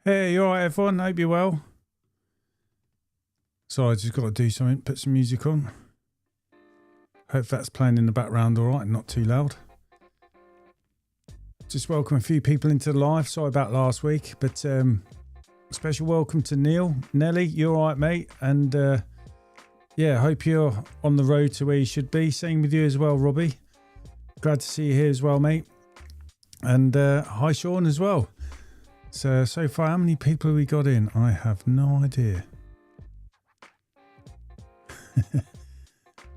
Hey, you alright everyone? Hope you're well. So I just got to do something, put some music on. Hope that's playing in the background alright and not too loud. Just welcome a few people into the live. Sorry about last week, but special welcome to Neil. Nelly, you alright mate? And yeah, hope you're on the road to where you should be. Same with you as well, Robbie. Glad to see you here as well, mate. And hi Sean as well. So far, how many people have we got in? I have no idea.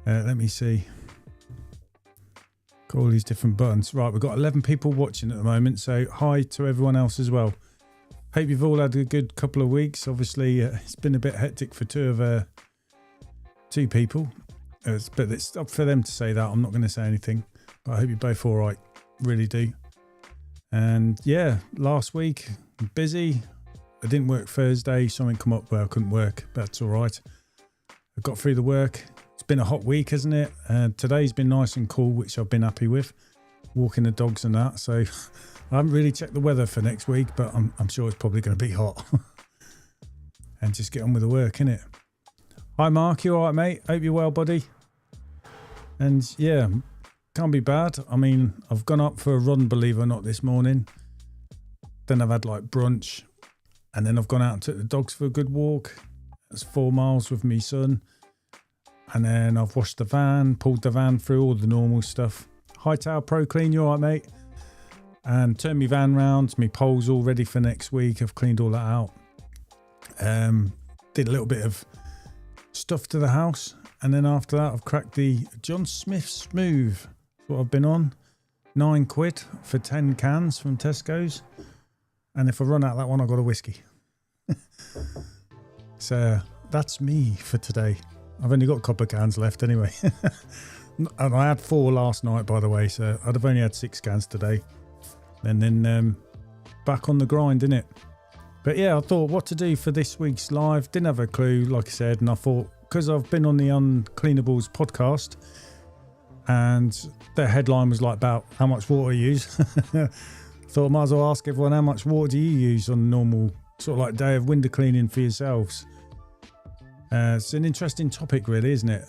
Let me see. Got all these different buttons. Right, we've got 11 people watching at the moment. So hi to everyone else as well. Hope you've all had a good couple of weeks. Obviously, it's been a bit hectic for two people. But it's up for them to say that. I'm not going to say anything. But I hope you're both all right. Really do. And yeah, last week, busy. I didn't work Thursday. Something come up where I couldn't work. That's all right. I got through the work. It's been a hot week, hasn't it? Today's been nice and cool, which I've been happy with. Walking the dogs and that. So I haven't really checked the weather for next week, but I'm sure it's probably going to be hot. And just get on with the work, innit? Hi, Mark. You all right, mate? Hope you're well, buddy. And yeah, can't be bad. I mean, I've gone up for a run, believe it or not, this morning. Then I've had like brunch. And then I've gone out and took the dogs for a good walk. It's 4 miles with me son. And then I've washed the van, pulled the van through, all the normal stuff. Hightail Pro Clean, you all right, mate? And turned my van round. My pole's all ready for next week. I've cleaned all that out. Did a little bit of stuff to the house. And then after that, I've cracked the John Smith Smooth. That's what I've been on. £9 for 10 cans from Tesco's. And if I run out of that one, I've got a whiskey. So that's me for today. I've only got a couple of cans left anyway. And I had 4 last night, by the way. So I'd have only had 6 cans today. And then back on the grind, innit? But yeah, I thought what to do for this week's live. Didn't have a clue, like I said. And I thought, because I've been on the Uncleanables podcast. And their headline was like about how much water you use. Thought I might as well ask everyone, how much water do you use on a normal sort of like day of window cleaning for yourselves? It's an interesting topic really, isn't it?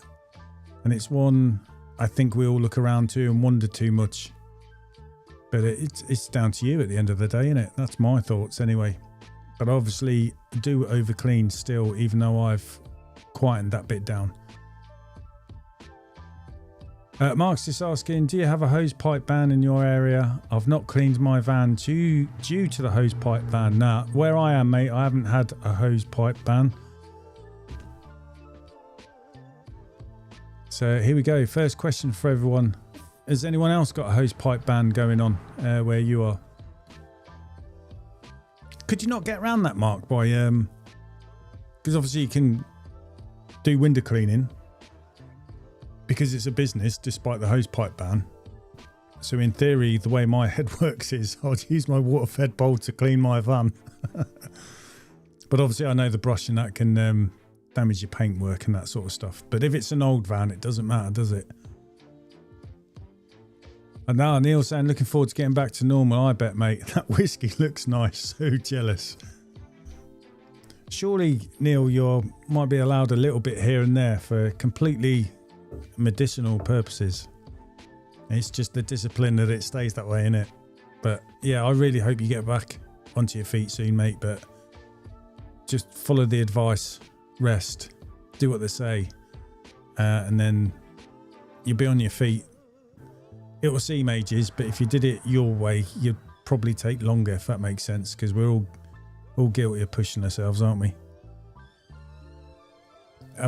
And it's one I think we all look around to and wonder too much. But it's down to you at the end of the day, isn't it? That's my thoughts anyway. But obviously I do over clean still, even though I've quietened that bit down. Mark's just asking, do you have a hose pipe ban in your area? I've not cleaned my van due to the hose pipe ban. Now, where I am, mate, I haven't had a hose pipe ban. So here we go. First question for everyone. Has anyone else got a hose pipe ban going on where you are? Could you not get around that, Mark, by... Because obviously you can do window cleaning. Because it's a business, despite the hose pipe ban. So in theory, the way my head works is I'd use my water-fed bowl to clean my van. But obviously I know the brush and that can damage your paintwork and that sort of stuff. But if it's an old van, it doesn't matter, does it? And now Neil's saying, looking forward to getting back to normal. I bet, mate. That whiskey looks nice. So jealous. Surely, Neil, you might be allowed a little bit here and there for completely... medicinal purposes. It's just the discipline that it stays that way, innit? But yeah, I really hope you get back onto your feet soon, mate. But just follow the advice, rest, do what they say, and then you'll be on your feet. It will seem ages, but if you did it your way, you'd probably take longer, if that makes sense, because we're all guilty of pushing ourselves, aren't we?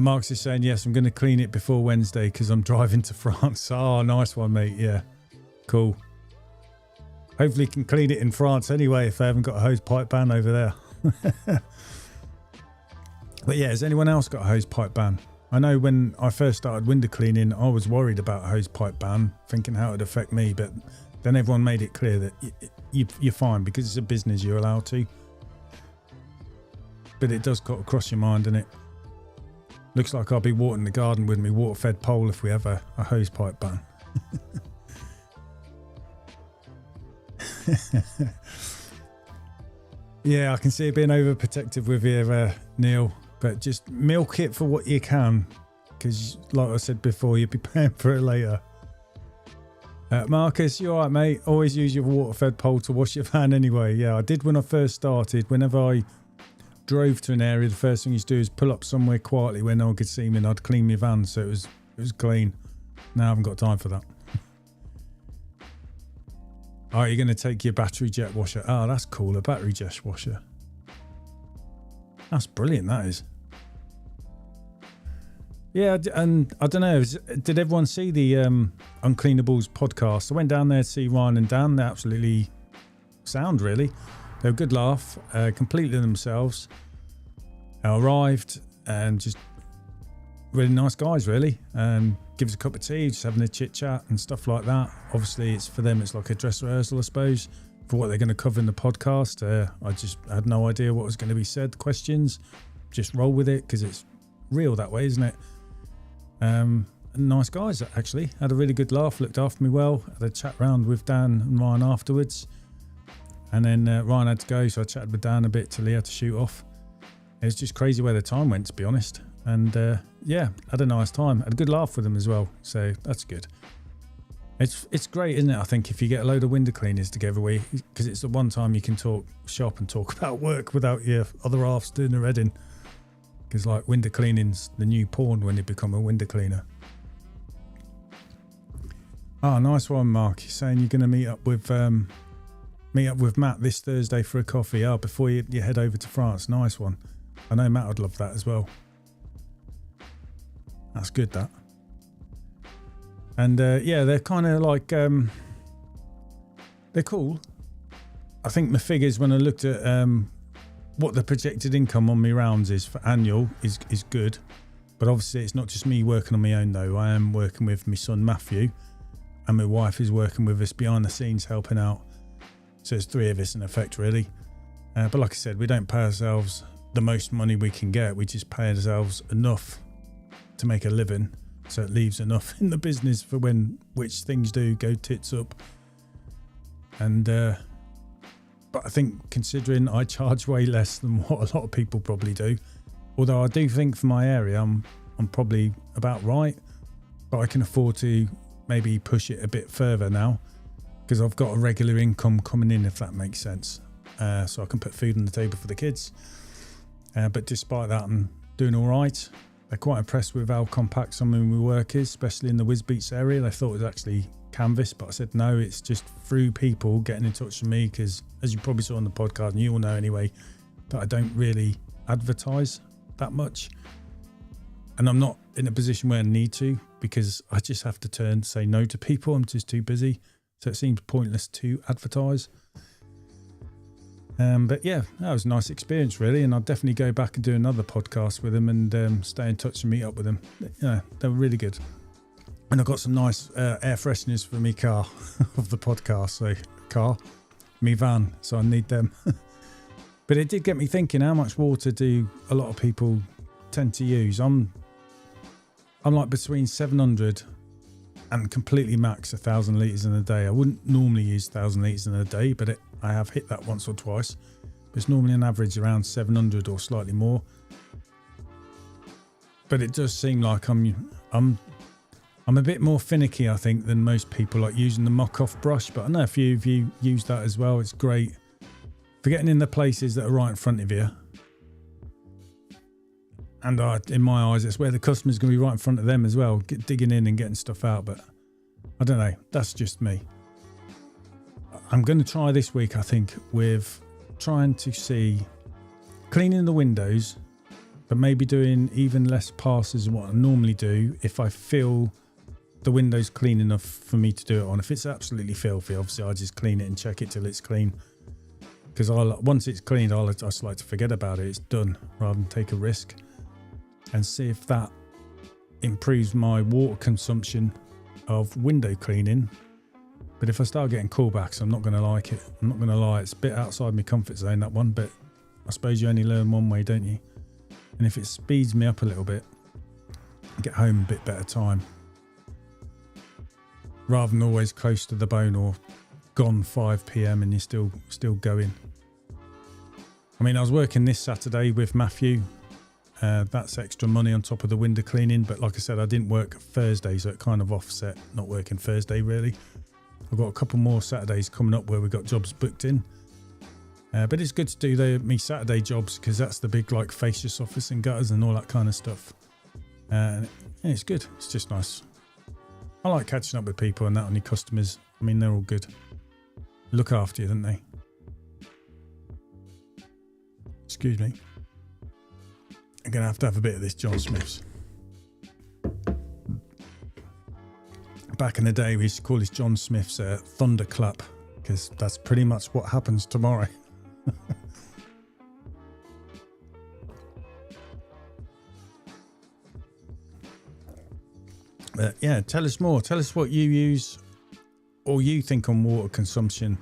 Mark's is saying, yes, I'm going to clean it before Wednesday because I'm driving to France. Oh, nice one, mate. Yeah, cool. Hopefully you can clean it in France anyway if they haven't got a hose pipe ban over there. But yeah, has anyone else got a hose pipe ban? I know when I first started window cleaning, I was worried about a hose pipe ban, thinking how it would affect me. But then everyone made it clear that you're fine because it's a business, you're allowed to. But it does cut across your mind, doesn't it? Looks like I'll be watering the garden with me water-fed pole if we have a hose pipe ban. Yeah, I can see it being overprotective with you, Neil, but just milk it for what you can, because like I said before, you'll be paying for it later. Marcus, you all right, mate? Always use your water-fed pole to wash your van anyway. Yeah, I did when I first started. Whenever I drove to an area, the first thing you do is pull up somewhere quietly where no one could see me, and I'd clean my van so it was clean. Now I haven't got time for that. Oh, you're going to take your battery jet washer. Oh, that's cool, a battery jet washer. That's brilliant, that is. Yeah, and I don't know, did everyone see the Uncleanables podcast? I went down there to see Ryan and Dan. They're absolutely sound, really. They were a good laugh, completely themselves. I arrived and just really nice guys, really. Give us a cup of tea, just having a chit chat and stuff like that. Obviously, it's for them, it's like a dress rehearsal, I suppose, for what they're going to cover in the podcast. I just had no idea what was going to be said, questions. Just roll with it because it's real that way, isn't it? Nice guys, actually. Had a really good laugh, looked after me well. Had a chat round with Dan and Ryan afterwards. And then Ryan had to go, so I chatted with Dan a bit till he had to shoot off. It was just crazy where the time went, to be honest. And yeah, had a nice time. Had a good laugh with them as well, so that's good. It's great, isn't it? I think if you get a load of window cleaners together, because it's the one time you can talk shop and talk about work without your other halves doing their head in. Because like window cleaning's the new porn when you become a window cleaner. Oh, nice one, Mark. You're saying you're going to meet up with Matt this Thursday for a coffee. Oh, before you head over to France. Nice one. I know Matt would love that as well. That's good, that. And yeah, they're kind of like they're cool. I think my figures when I looked at what the projected income on my rounds is for annual is good. But obviously it's not just me working on my own though. I am working with my son Matthew, and my wife is working with us behind the scenes helping out. So it's three of us in effect, really. But like I said, we don't pay ourselves the most money we can get. We just pay ourselves enough to make a living, so it leaves enough in the business for which things do go tits up. And but I think considering I charge way less than what a lot of people probably do, although I do think for my area I'm probably about right, but I can afford to maybe push it a bit further now because I've got a regular income coming in, if that makes sense. So I can put food on the table for the kids. But despite that, I'm doing all right. They're quite impressed with how compact some of my work is, especially in the Whiz Beats area. They thought it was actually canvas, but I said no, it's just through people getting in touch with me because, as you probably saw on the podcast, and you all know anyway, that I don't really advertise that much. And I'm not in a position where I need to because I just have to say no to people. I'm just too busy. So it seems pointless to advertise. But yeah, that was a nice experience, really. And I'll definitely go back and do another podcast with them and stay in touch and meet up with them. Yeah, they were really good. And I got some nice air fresheners for me car of the podcast. So me van. So I need them. But it did get me thinking, how much water do a lot of people tend to use? I'm like between 700 and completely max 1,000 litres in a day. I wouldn't normally use 1,000 litres in a day, but I have hit that once or twice. But it's normally an average around 700 or slightly more. But it does seem like I'm a bit more finicky, I think, than most people, like using the mock-off brush. But I know a few of you use that as well. It's great for getting in the places that are right in front of you. And in my eyes, it's where the customer's going to be right in front of them as well, digging in and getting stuff out. But I don't know. That's just me. I'm going to try this week, I think, with trying to see cleaning the windows, but maybe doing even less passes than what I normally do if I feel the window's clean enough for me to do it on. If it's absolutely filthy, obviously I just clean it and check it till it's clean. Because once it's cleaned, I just like to forget about it. It's done, rather than take a risk. And see if that improves my water consumption of window cleaning. But if I start getting callbacks, I'm not going to like it. I'm not going to lie. It's a bit outside my comfort zone, that one. But I suppose you only learn one way, don't you? And if it speeds me up a little bit, I get home a bit better time. Rather than always close to the bone or gone 5 p.m. and you're still going. I mean, I was working this Saturday with Matthew. That's extra money on top of the window cleaning. But like I said, I didn't work Thursday, so it kind of offset not working Thursday, really. I've got a couple more Saturdays coming up where we've got jobs booked in. But it's good to do me Saturday jobs because that's the big like fascia office and gutters and all that kind of stuff. And yeah, it's good. It's just nice. I like catching up with people and that on your customers. I mean, they're all good. Look after you, don't they? Excuse me. I'm going to have a bit of this John Smith's. Back in the day, we used to call this John Smith's Thunderclap because that's pretty much what happens tomorrow. But yeah, tell us more. Tell us what you use or you think on water consumption.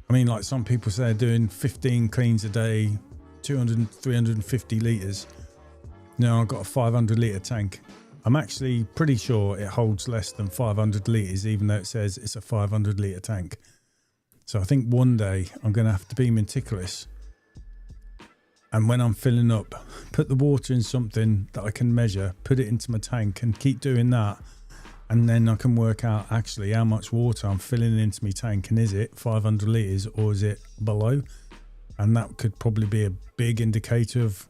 I mean, like some people say they're doing 15 cleans a day, 200, 350 litres. No, I've got a 500 litre tank. I'm actually pretty sure it holds less than 500 litres, even though it says it's a 500 litre tank. So I think one day I'm going to have to be meticulous. And when I'm filling up, put the water in something that I can measure, put it into my tank and keep doing that. And then I can work out actually how much water I'm filling into my tank. And is it 500 litres or is it below? And that could probably be a big indicator of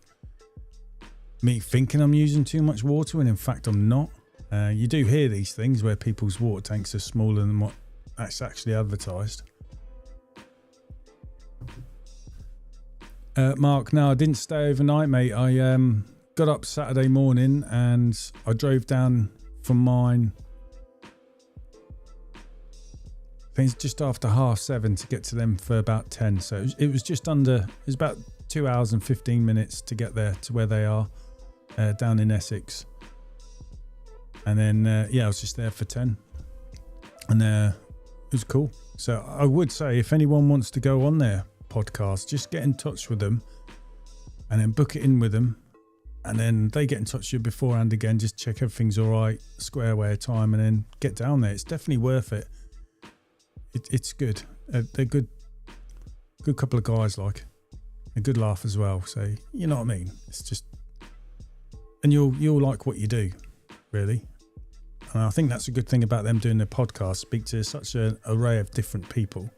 me thinking I'm using too much water when in fact I'm not. You do hear these things where people's water tanks are smaller than what that's actually advertised. Mark, no, I didn't stay overnight, mate. I got up Saturday morning and I drove down from mine. I think it's just after 7:30 to get to them for about 10. So it was just under, it was about 2 hours and 15 minutes to get there to where they are, down in Essex. And then, yeah, I was just there for 10. And it was cool. So I would say if anyone wants to go on their podcast, just get in touch with them and then book it in with them. And then they get in touch with you beforehand again, just check everything's all right, square away a time, and then get down there. It's definitely worth it. It's good. They're good couple of guys, like a good laugh as well. So you know what I mean. It's just, and you'll like what you do, really. And I think that's a good thing about them doing their podcast. Speak to such an array of different people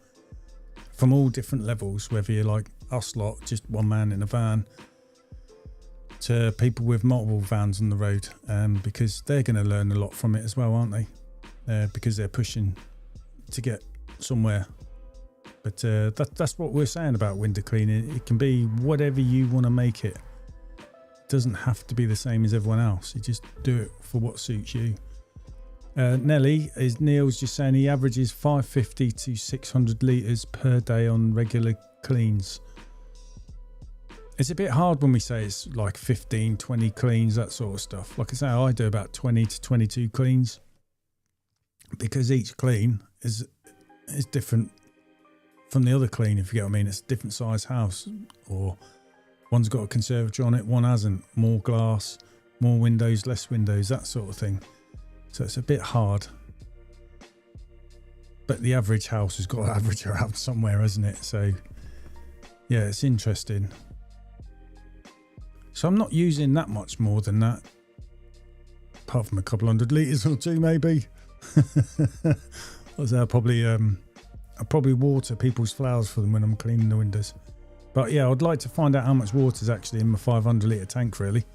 from all different levels, whether you're like us lot, just one man in a van, to people with multiple vans on the road, because they're going to learn a lot from it as well, aren't they? Because they're pushing to get somewhere. But that's what we're saying about window cleaning. It can be whatever you want to make it. It doesn't have to be the same as everyone else. You just do it for what suits you. Neil's just saying he averages 550 to 600 litres per day on regular cleans. It's a bit hard when we say it's like 15, 20 cleans, that sort of stuff. Like I say, I do about 20 to 22 cleans because each clean is different from the other clean, if you get what I mean. It's a different size house, or one's got a conservatory on it, one hasn't. More glass, more windows, less windows, that sort of thing. So it's a bit hard. But the average house has got to average around somewhere, hasn't it? So yeah, it's interesting. So I'm not using that much more than that, apart from a couple 100 litres or two, maybe. I probably water people's flowers for them when I'm cleaning the windows. But yeah, I'd like to find out how much water is actually in my 500 litre tank, really.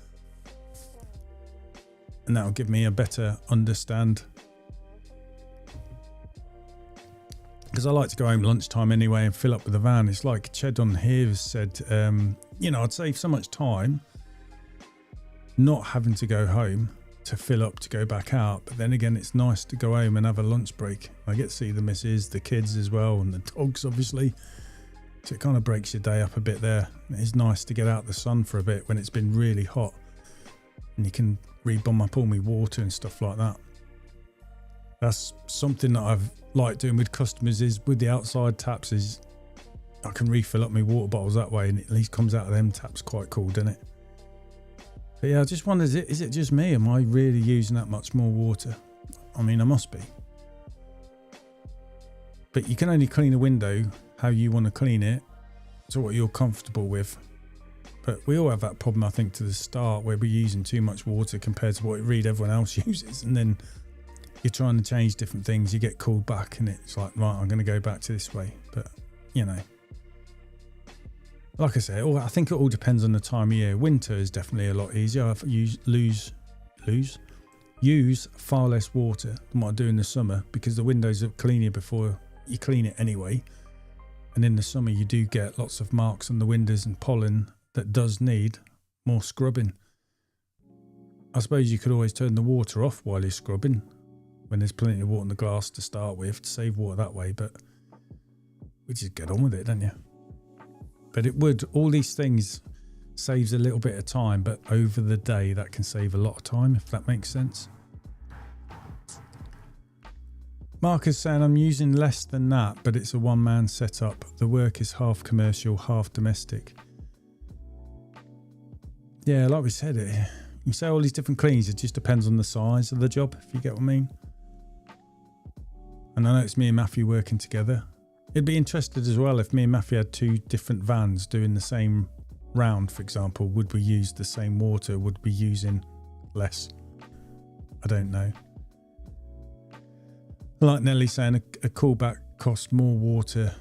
And that'll give me a better understand. Because I like to go home lunchtime anyway and fill up with the van. It's like Ched on here has said, I'd save so much time not having to go home to fill up to go back out. But then again, it's nice to go home and have a lunch break. I get to see the missus, the kids as well, and the dogs, obviously. So it kind of breaks your day up a bit there. It's nice to get out the sun for a bit when it's been really hot. And you can rebomb up all my water and stuff like that. That's something that I've liked doing with customers, is with the outside taps, is I can refill up my water bottles that way, and it at least comes out of them taps. Quite cool, doesn't it? But yeah, I just wonder, is it just me? Am I really using that much more water? I mean, I must be. But you can only clean a window how you want to clean it. to what you're comfortable with. But we all have that problem, I think, to the start, where we're using too much water compared to what everyone else uses, and then you're trying to change different things, you get called back, and it's like, right, I'm going to go back to this way. But, you know, like I say, I think it all depends on the time of year. Winter is definitely a lot easier. I use far less water than what I do in the summer, because the windows are cleaner before you clean it anyway. And in the summer, you do get lots of marks on the windows and pollen that does need more scrubbing. I suppose you could always turn the water off while you're scrubbing, when there's plenty of water in the glass to start with, to save water that way, but we just get on with it, don't you? But it would, all these things saves a little bit of time, but over the day that can save a lot of time, if that makes sense. Mark is saying, I'm using less than that, but it's a one-man setup. The work is half commercial, half domestic. Yeah, like we said, you say all these different cleans, it just depends on the size of the job, if you get what I mean. And I know it's me and Matthew working together. It'd be interested as well if me and Matthew had two different vans doing the same round, for example. Would we use the same water? Would we be using less? I don't know. Like Nelly saying, a callback costs more water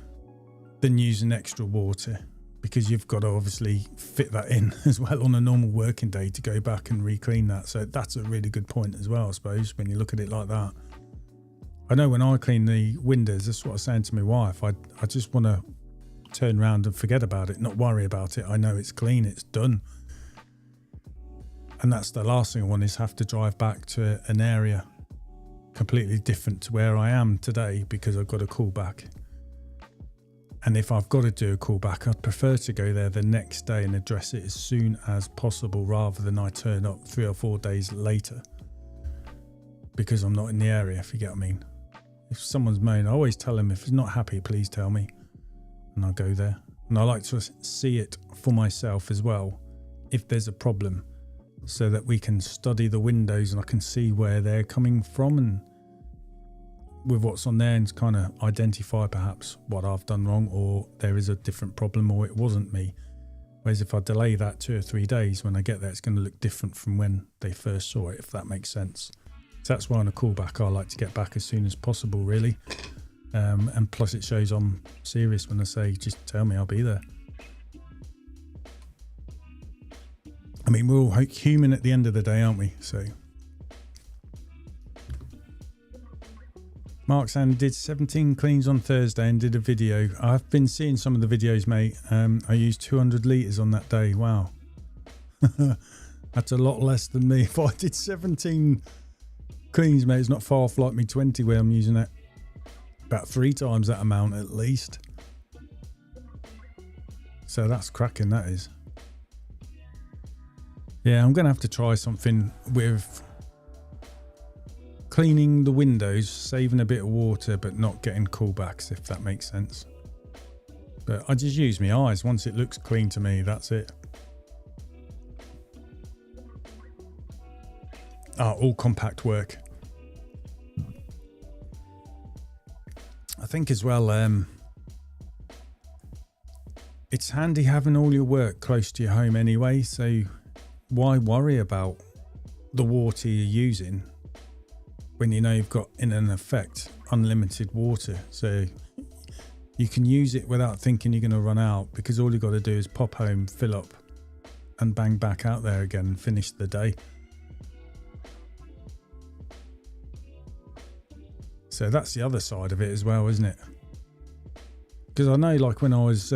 than using extra water, because you've got to obviously fit that in as well on a normal working day to go back and re-clean that. So that's a really good point as well, I suppose, when you look at it like that. I know when I clean the windows, that's what I was saying to my wife. I just want to turn around and forget about it, not worry about it. I know it's clean, it's done. And that's the last thing I want, is have to drive back to an area completely different to where I am today because I've got a callback. And if I've got to do a callback, I'd prefer to go there the next day and address it as soon as possible, rather than I turn up 3 or 4 days later because I'm not in the area, if you get what I mean. If someone's moaning, I always tell them, if he's not happy, please tell me, and I'll go there. And I like to see it for myself as well, if there's a problem, so that we can study the windows and I can see where they're coming from, and with what's on there, and kind of identify perhaps what I've done wrong, or there is a different problem, or it wasn't me. Whereas if I delay that 2 or 3 days, when I get there, it's going to look different from when they first saw it, if that makes sense. So that's why on a callback, I like to get back as soon as possible, really. And plus it shows I'm serious when I say, just tell me, I'll be there. I mean, we're all human at the end of the day, aren't we? So Mark saying, did 17 cleans on Thursday and did a video. I've been seeing some of the videos, mate. I used 200 litres on that day. Wow. That's a lot less than me. If I did 17 cleans, mate, it's not far off like me 20 where I'm using it about 3 times that amount at least. So that's cracking, that is. Yeah, I'm going to have to try something with cleaning the windows, saving a bit of water, but not getting callbacks, if that makes sense. But I just use my eyes. Once it looks clean to me, that's it. All compact work. I think as well, it's handy having all your work close to your home anyway, so why worry about the water you're using when you know you've got, in an effect, unlimited water? So you can use it without thinking you're going to run out, because all you've got to do is pop home, fill up, and bang back out there again and finish the day. So that's the other side of it as well, isn't it? Because I know, like when I was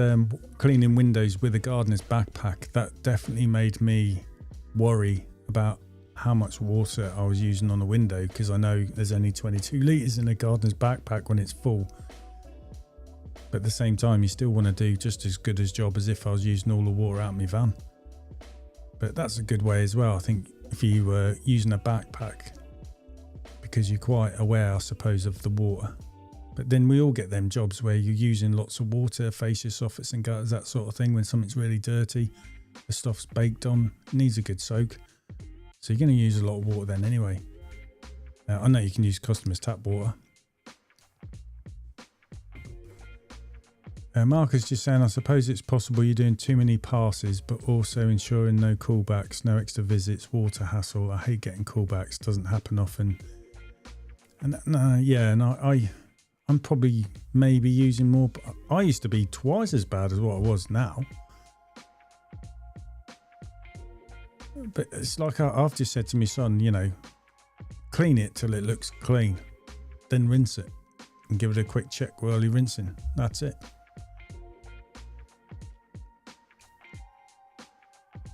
cleaning windows with a gardener's backpack, that definitely made me worry about how much water I was using on a window, because I know there's only 22 litres in a gardener's backpack when it's full. But at the same time, you still want to do just as good a job as if I was using all the water out of my van. But that's a good way as well. I think if you were using a backpack, because you're quite aware, I suppose, of the water. But then we all get them jobs where you're using lots of water, fascia, soffits and gutters, that sort of thing, when something's really dirty, the stuff's baked on, needs a good soak. So you're going to use a lot of water then anyway. I know you can use customers' tap water. Marcus just saying, I suppose it's possible you're doing too many passes, but also ensuring no callbacks, no extra visits, water hassle. I hate getting callbacks. Doesn't happen often. And I'm probably maybe using more. I used to be twice as bad as what I was now. But it's like I've just said to my son, you know, clean it till it looks clean, then rinse it and give it a quick check while you're rinsing. That's it.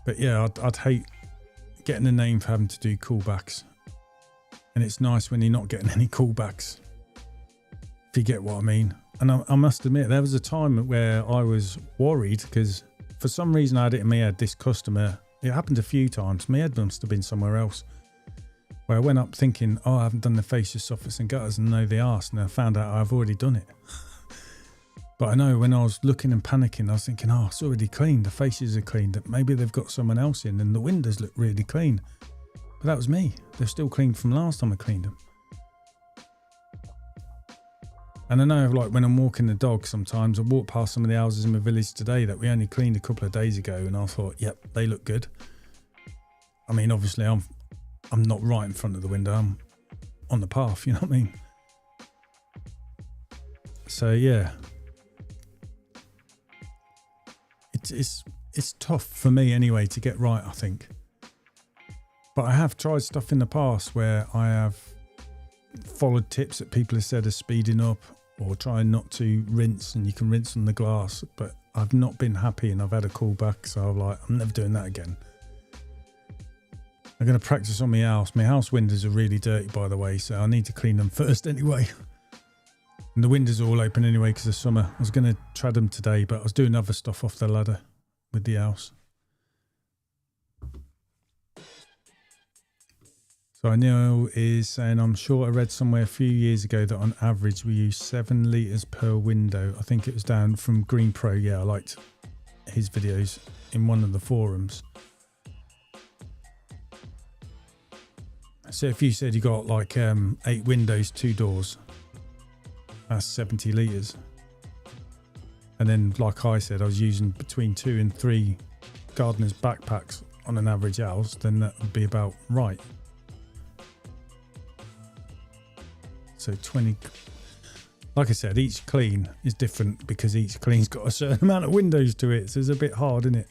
But yeah, I'd hate getting a name for having to do callbacks. And it's nice when you're not getting any callbacks, if you get what I mean. And I must admit, there was a time where I was worried because for some reason I had it in my head, this customer, it happened a few times. My head must have been somewhere else. Where I went up thinking, oh, I haven't done the fascia soffits and gutters, and no, they asked. And I found out I've already done it. But I know when I was looking and panicking, I was thinking, oh, it's already clean. The faces are clean. That maybe they've got someone else in and the windows look really clean. But that was me. They're still clean from last time I cleaned them. And I know, like, when I'm walking the dog, sometimes I walk past some of the houses in my village today that we only cleaned a couple of days ago, and I thought, yep, they look good. I mean, obviously, I'm not right in front of the window. I'm on the path, you know what I mean? So, yeah. It's tough for me anyway to get right, I think. But I have tried stuff in the past where I have followed tips that people have said are speeding up or trying not to rinse, and you can rinse on the glass, but I've not been happy and I've had a callback, so I'm like, I'm never doing that again. I'm going to practice on my house. My house windows are really dirty, by the way, so I need to clean them first anyway. And the windows are all open anyway because of summer. I was going to tread them today, but I was doing other stuff off the ladder with the house. So I know is saying, I'm sure I read somewhere a few years ago that on average we use 7 litres per window. I think it was down from Green Pro. Yeah, I liked his videos in one of the forums. So if you said you got like 8 windows, 2 doors, that's 70 litres. And then, like I said, I was using between 2 and 3 gardener's backpacks on an average house, then that would be about right. So 20, like I said, each clean is different because each clean's got a certain amount of windows to it. So it's a bit hard, isn't it?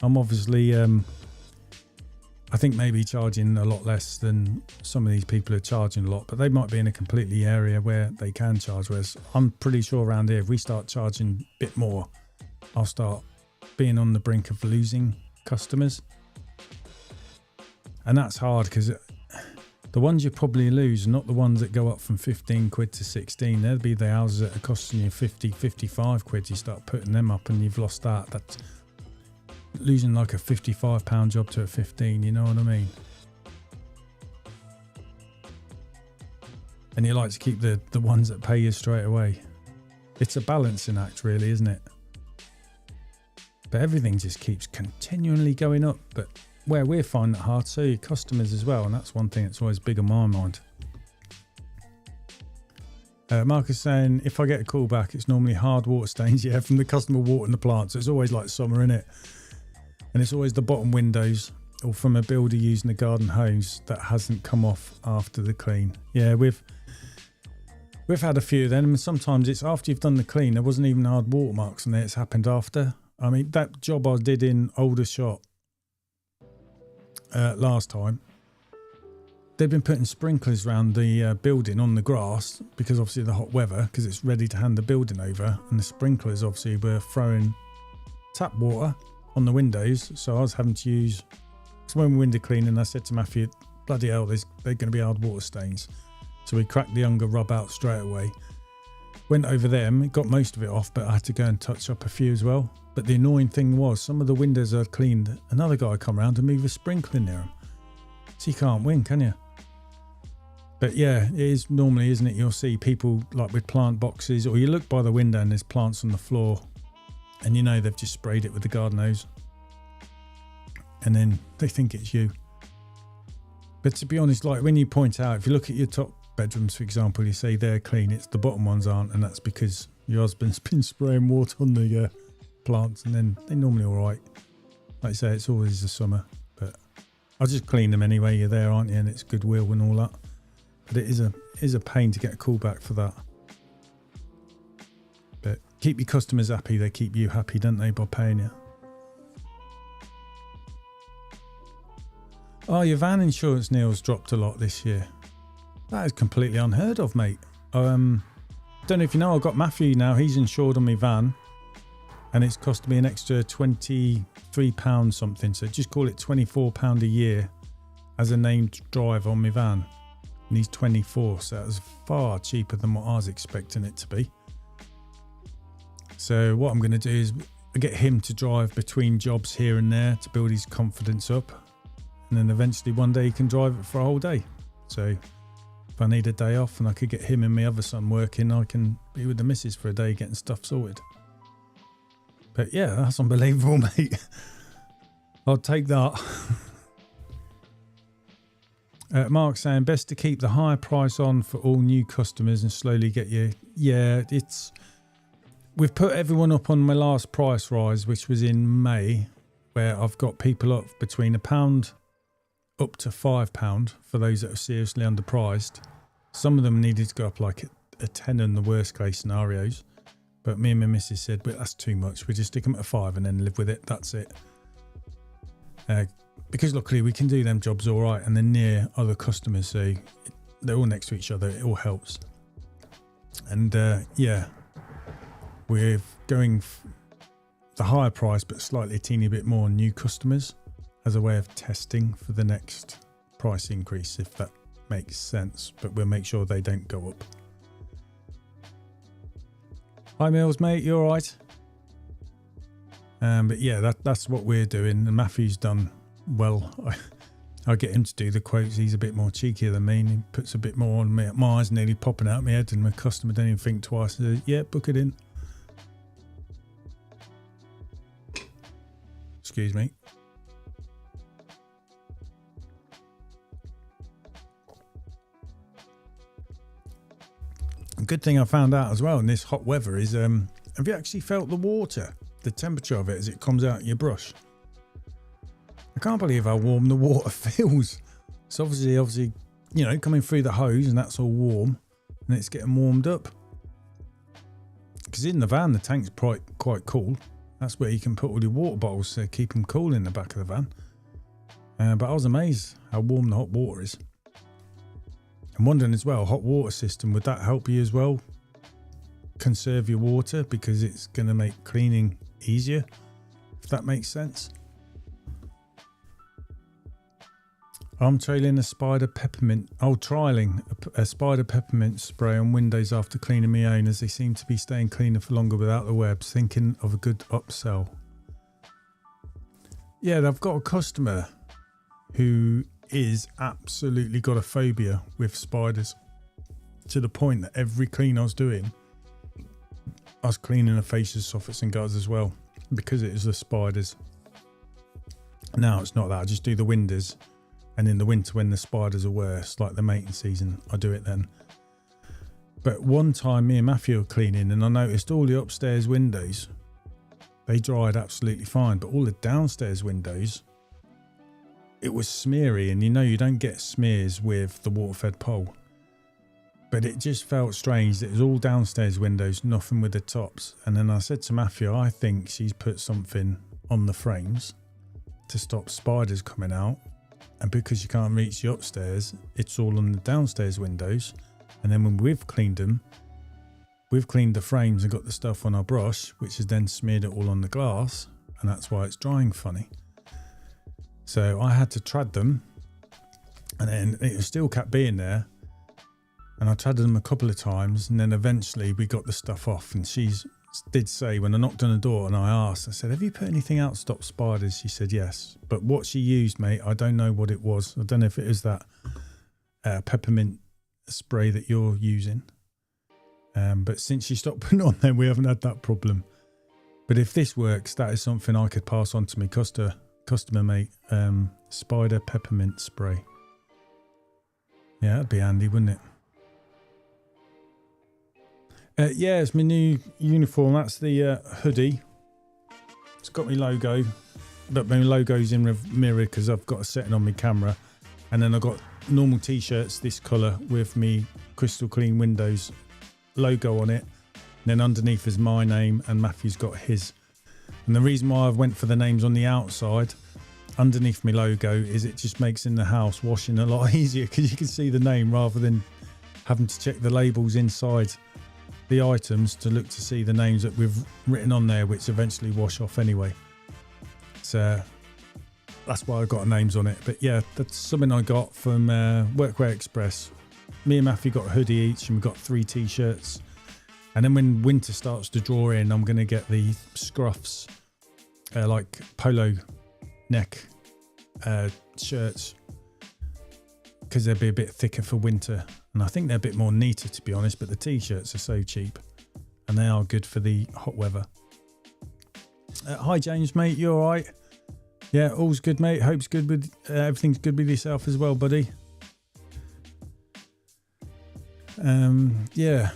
I'm obviously, I think maybe charging a lot less than some of these people are charging a lot, but they might be in a completely area where they can charge. Whereas I'm pretty sure around here, if we start charging a bit more, I'll start being on the brink of losing customers. And that's hard because the ones you probably lose are not the ones that go up from 15 quid to 16. There'll be the houses that are costing you 50, 55 quid. You start putting them up and you've lost that. That's losing like a £55 job to a 15, you know what I mean? And you like to keep the ones that pay you straight away. It's a balancing act really, isn't it? But everything just keeps continually going up. But where we're finding it hard, so your customers as well, and that's one thing that's always big on my mind. Marcus saying, if I get a call back, it's normally hard water stains, yeah, from the customer watering the plant. So it's always like summer, innit? And it's always the bottom windows or from a builder using a garden hose that hasn't come off after the clean. Yeah, we've had a few of them, and sometimes it's after you've done the clean. There wasn't even hard watermarks on there. It's happened after. I mean, that job I did in Aldershot last time, they've been putting sprinklers around the building on the grass because obviously the hot weather, because it's ready to hand the building over, and the sprinklers obviously were throwing tap water on the windows. So I was having to use, because when we window cleaning, I said to Matthew, bloody hell, they're going to be hard water stains. So we cracked the younger rub out straight away. Went over them, got most of it off, but I had to go and touch up a few as well. But the annoying thing was, some of the windows I'd cleaned, another guy come around and move a sprinkler near them. So you can't win, can you? But yeah, it is normally, isn't it? You'll see people like with plant boxes, or you look by the window and there's plants on the floor, and you know they've just sprayed it with the garden hose. And then they think it's you. But to be honest, like when you point out, if you look at your top bedrooms, for example, you say they're clean, it's the bottom ones aren't, and that's because Your husband's been spraying water on the plants, and then they're normally all right. Like I say, it's always the summer, but I'll just clean them anyway. You're there, aren't you? And it's goodwill and all that. But it is a pain to get a call back for that. But keep your customers happy. They keep you happy, don't they, by paying you? Oh, your van insurance, Neil's dropped a lot this year. That is completely unheard of, mate. Don't know if you know, I've got Matthew now. He's insured on my van, and it's costed me an extra £23 something. So just call it £24 a year as a named driver on my van. And he's 24, so that was far cheaper than what I was expecting it to be. So what I'm going to do is get him to drive between jobs here and there to build his confidence up. And then eventually one day he can drive it for a whole day. So if I need a day off and I could get him and my other son working, I can be with the missus for a day getting stuff sorted. But yeah, that's unbelievable, mate. I'll take that. Mark saying, best to keep the higher price on for all new customers and slowly get you. Yeah, we've put everyone up on my last price rise, which was in May, where I've got people up between £1 up to £5 for those that are seriously underpriced. Some of them needed to go up like a 10 in the worst case scenarios. But me and my missus said, but that's too much. We just stick them at a 5 and then live with it. That's it. Because luckily we can do them jobs all right, and they're near other customers, so they're all next to each other. It all helps. And yeah, we're going the higher price, but slightly a teeny bit more on new customers as a way of testing for the next price increase, if that makes sense. But we'll make sure they don't go up. Hi Mills, mate, you all right? But yeah, that's what we're doing. And Matthew's done well. I get him to do the quotes. He's a bit more cheekier than me, and he puts a bit more on me. My eyes nearly popping out of my head, and my customer don't even think twice. Yeah, book it in. Excuse me. A good thing I found out as well in this hot weather is, have you actually felt the water, the temperature of it as it comes out your brush? I can't believe how warm the water feels. It's obviously, you know, coming through the hose and that's all warm, and it's getting warmed up. Because in the van, the tank's quite cool. That's where you can put all your water bottles to keep them cool in the back of the van. But I was amazed how warm the hot water is. I'm wondering as well, hot water system, would that help you as well? Conserve your water, because it's going to make cleaning easier, if that makes sense. I'm trialing a spider peppermint spray on windows after cleaning my own, as they seem to be staying cleaner for longer without the webs. Thinking of a good upsell. Yeah, I've got a customer who is absolutely got a phobia with spiders, to the point that every clean I was doing, I was cleaning the faces, soffits and gutters as well, because it is the spiders. Now it's not that, I just do the windows, and in the winter when the spiders are worse, like the mating season, I do it then. But one time me and Matthew were cleaning, and I noticed all the upstairs windows, they dried absolutely fine, but all the downstairs windows, it was smeary, and you know you don't get smears with the water-fed pole. But it just felt strange that it was all downstairs windows, nothing with the tops. And then I said to Matthew, I think she's put something on the frames to stop spiders coming out. And because you can't reach the upstairs, it's all on the downstairs windows. And then when we've cleaned them, we've cleaned the frames and got the stuff on our brush, which has then smeared it all on the glass. And that's why it's drying funny. So I had to trad them, and then it still kept being there. And I tried them a couple of times, and then eventually we got the stuff off. And she did say, when I knocked on the door and I asked, I said, have you put anything out to stop spiders? She said yes. But what she used, mate, I don't know what it was. I don't know if it is that peppermint spray that you're using. But since she stopped putting it on there, we haven't had that problem. But if this works, that is something I could pass on to my customer, mate. Spider peppermint spray. Yeah, that'd be handy, wouldn't it? Yeah, it's my new uniform. That's the hoodie. It's got my logo, but my logo's in mirror because I've got a setting on my camera. And then I've got normal t-shirts this colour with me crystal clean windows logo on it. And then underneath is my name and Matthew's got his. And the reason why I went for the names on the outside underneath my logo is it just makes in the house washing a lot easier because you can see the name rather than having to check the labels inside the items to look to see the names that we've written on there, which eventually wash off anyway. So that's why I got names on it. But yeah, that's something I got from Workwear Express. Me and Matthew got a hoodie each and we've got 3 t-shirts. And then when winter starts to draw in, I'm going to get the scruffs, like polo neck shirts, because they'll be a bit thicker for winter. And I think they're a bit more neater, to be honest, but the t-shirts are so cheap and they are good for the hot weather. Hi, James, mate. You all right? Yeah, all's good, mate. Hope's good with everything's good with yourself as well, buddy. Yeah,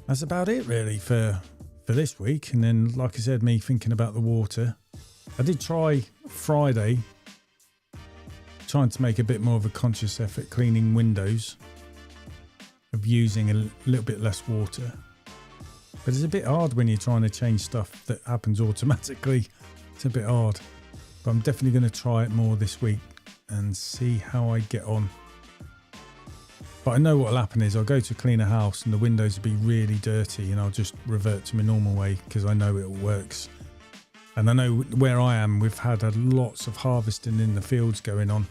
that's about it really for this week. And then, like I said, me thinking about the water. I did try Friday, trying to make a bit more of a conscious effort cleaning windows, of using a little bit less water. But it's a bit hard when you're trying to change stuff that happens automatically. It's a bit hard. But I'm definitely going to try it more this week and see how I get on. But I know what will happen is I'll go to clean a house and the windows will be really dirty and I'll just revert to my normal way because I know it works. And I know where I am, we've had lots of harvesting in the fields going on.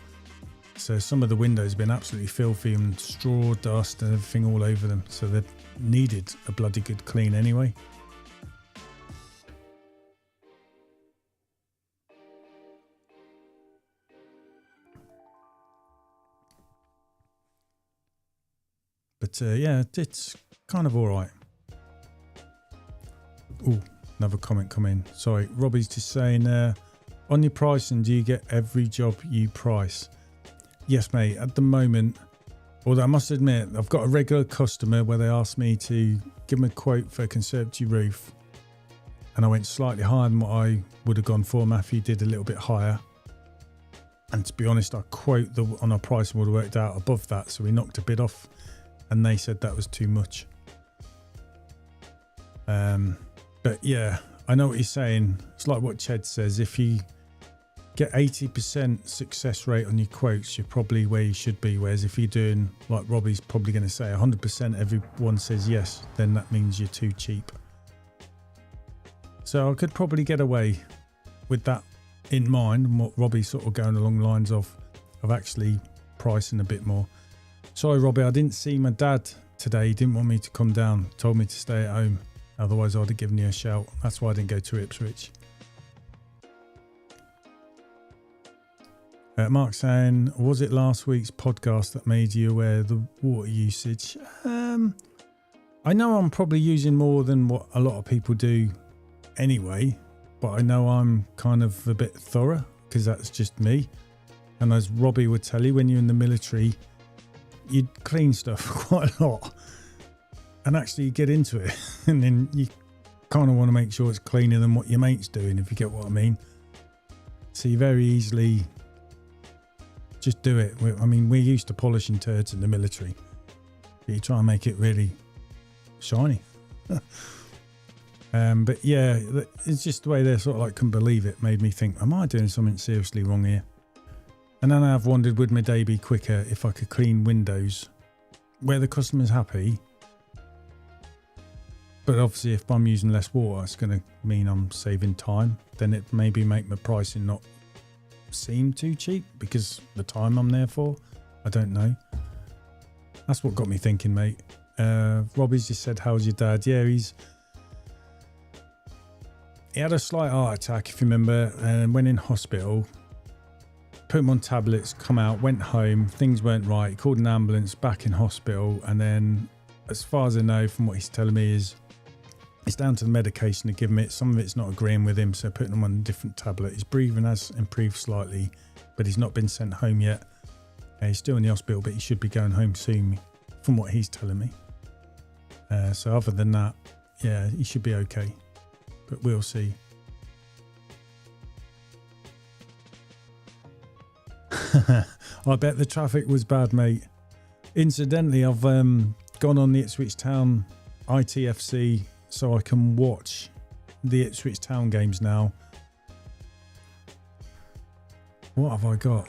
So some of the windows have been absolutely filthy and straw, dust and everything all over them. So they've needed a bloody good clean anyway. But yeah, it's kind of all right. Oh, another comment come in. Sorry, Robbie's just saying, on your pricing, do you get every job you price? Yes, mate. At the moment, although I must admit, I've got a regular customer where they asked me to give them a quote for a conservatory roof. And I went slightly higher than what I would have gone for. Matthew did a little bit higher. And to be honest, our quote on our pricing would have worked out above that. So we knocked a bit off. And they said that was too much. But yeah, I know what you're saying. It's like what Ched says. If you get 80% success rate on your quotes, you're probably where you should be. Whereas if you're doing, like Robbie's probably going to say, 100% everyone says yes, then that means you're too cheap. So I could probably get away with that in mind. And what Robbie's sort of going along the lines of actually pricing a bit more. Sorry, Robbie, I didn't see my dad today. He didn't want me to come down. Told me to stay at home. Otherwise, I'd have given you a shout. That's why I didn't go to Ipswich. Mark saying, was it last week's podcast that made you aware of the water usage? I know I'm probably using more than what a lot of people do anyway. But I know I'm kind of a bit thorough because that's just me. And as Robbie would tell you, when you're in the military, you clean stuff quite a lot and actually get into it and then you kind of want to make sure it's cleaner than what your mate's doing, if you get what I mean. So you very easily just do it. I mean, we're used to polishing turds in the military, but you try and make it really shiny. But yeah, it's just the way they sort of like couldn't believe it made me think, am I doing something seriously wrong here? And then I've wondered, would my day be quicker if I could clean windows where the customer's happy? But obviously, if I'm using less water, it's going to mean I'm saving time. Then it maybe make my pricing not seem too cheap because the time I'm there for. I don't know. That's what got me thinking, mate. Robbie's just said, how's your dad? Yeah, he had a slight heart attack, if you remember, and went in hospital. Put him on tablets, come out, went home, things weren't right, called an ambulance, back in hospital, and then as far as I know from what he's telling me is it's down to the medication to give him it. Some of it's not agreeing with him, so putting him on a different tablet. His breathing has improved slightly, but he's not been sent home yet. He's still in the hospital, but he should be going home soon from what he's telling me. So other than that, yeah, he should be okay. But we'll see. I bet the traffic was bad, mate. Incidentally, I've gone on the Ipswich Town ITFC so I can watch the Ipswich Town games now. What have I got?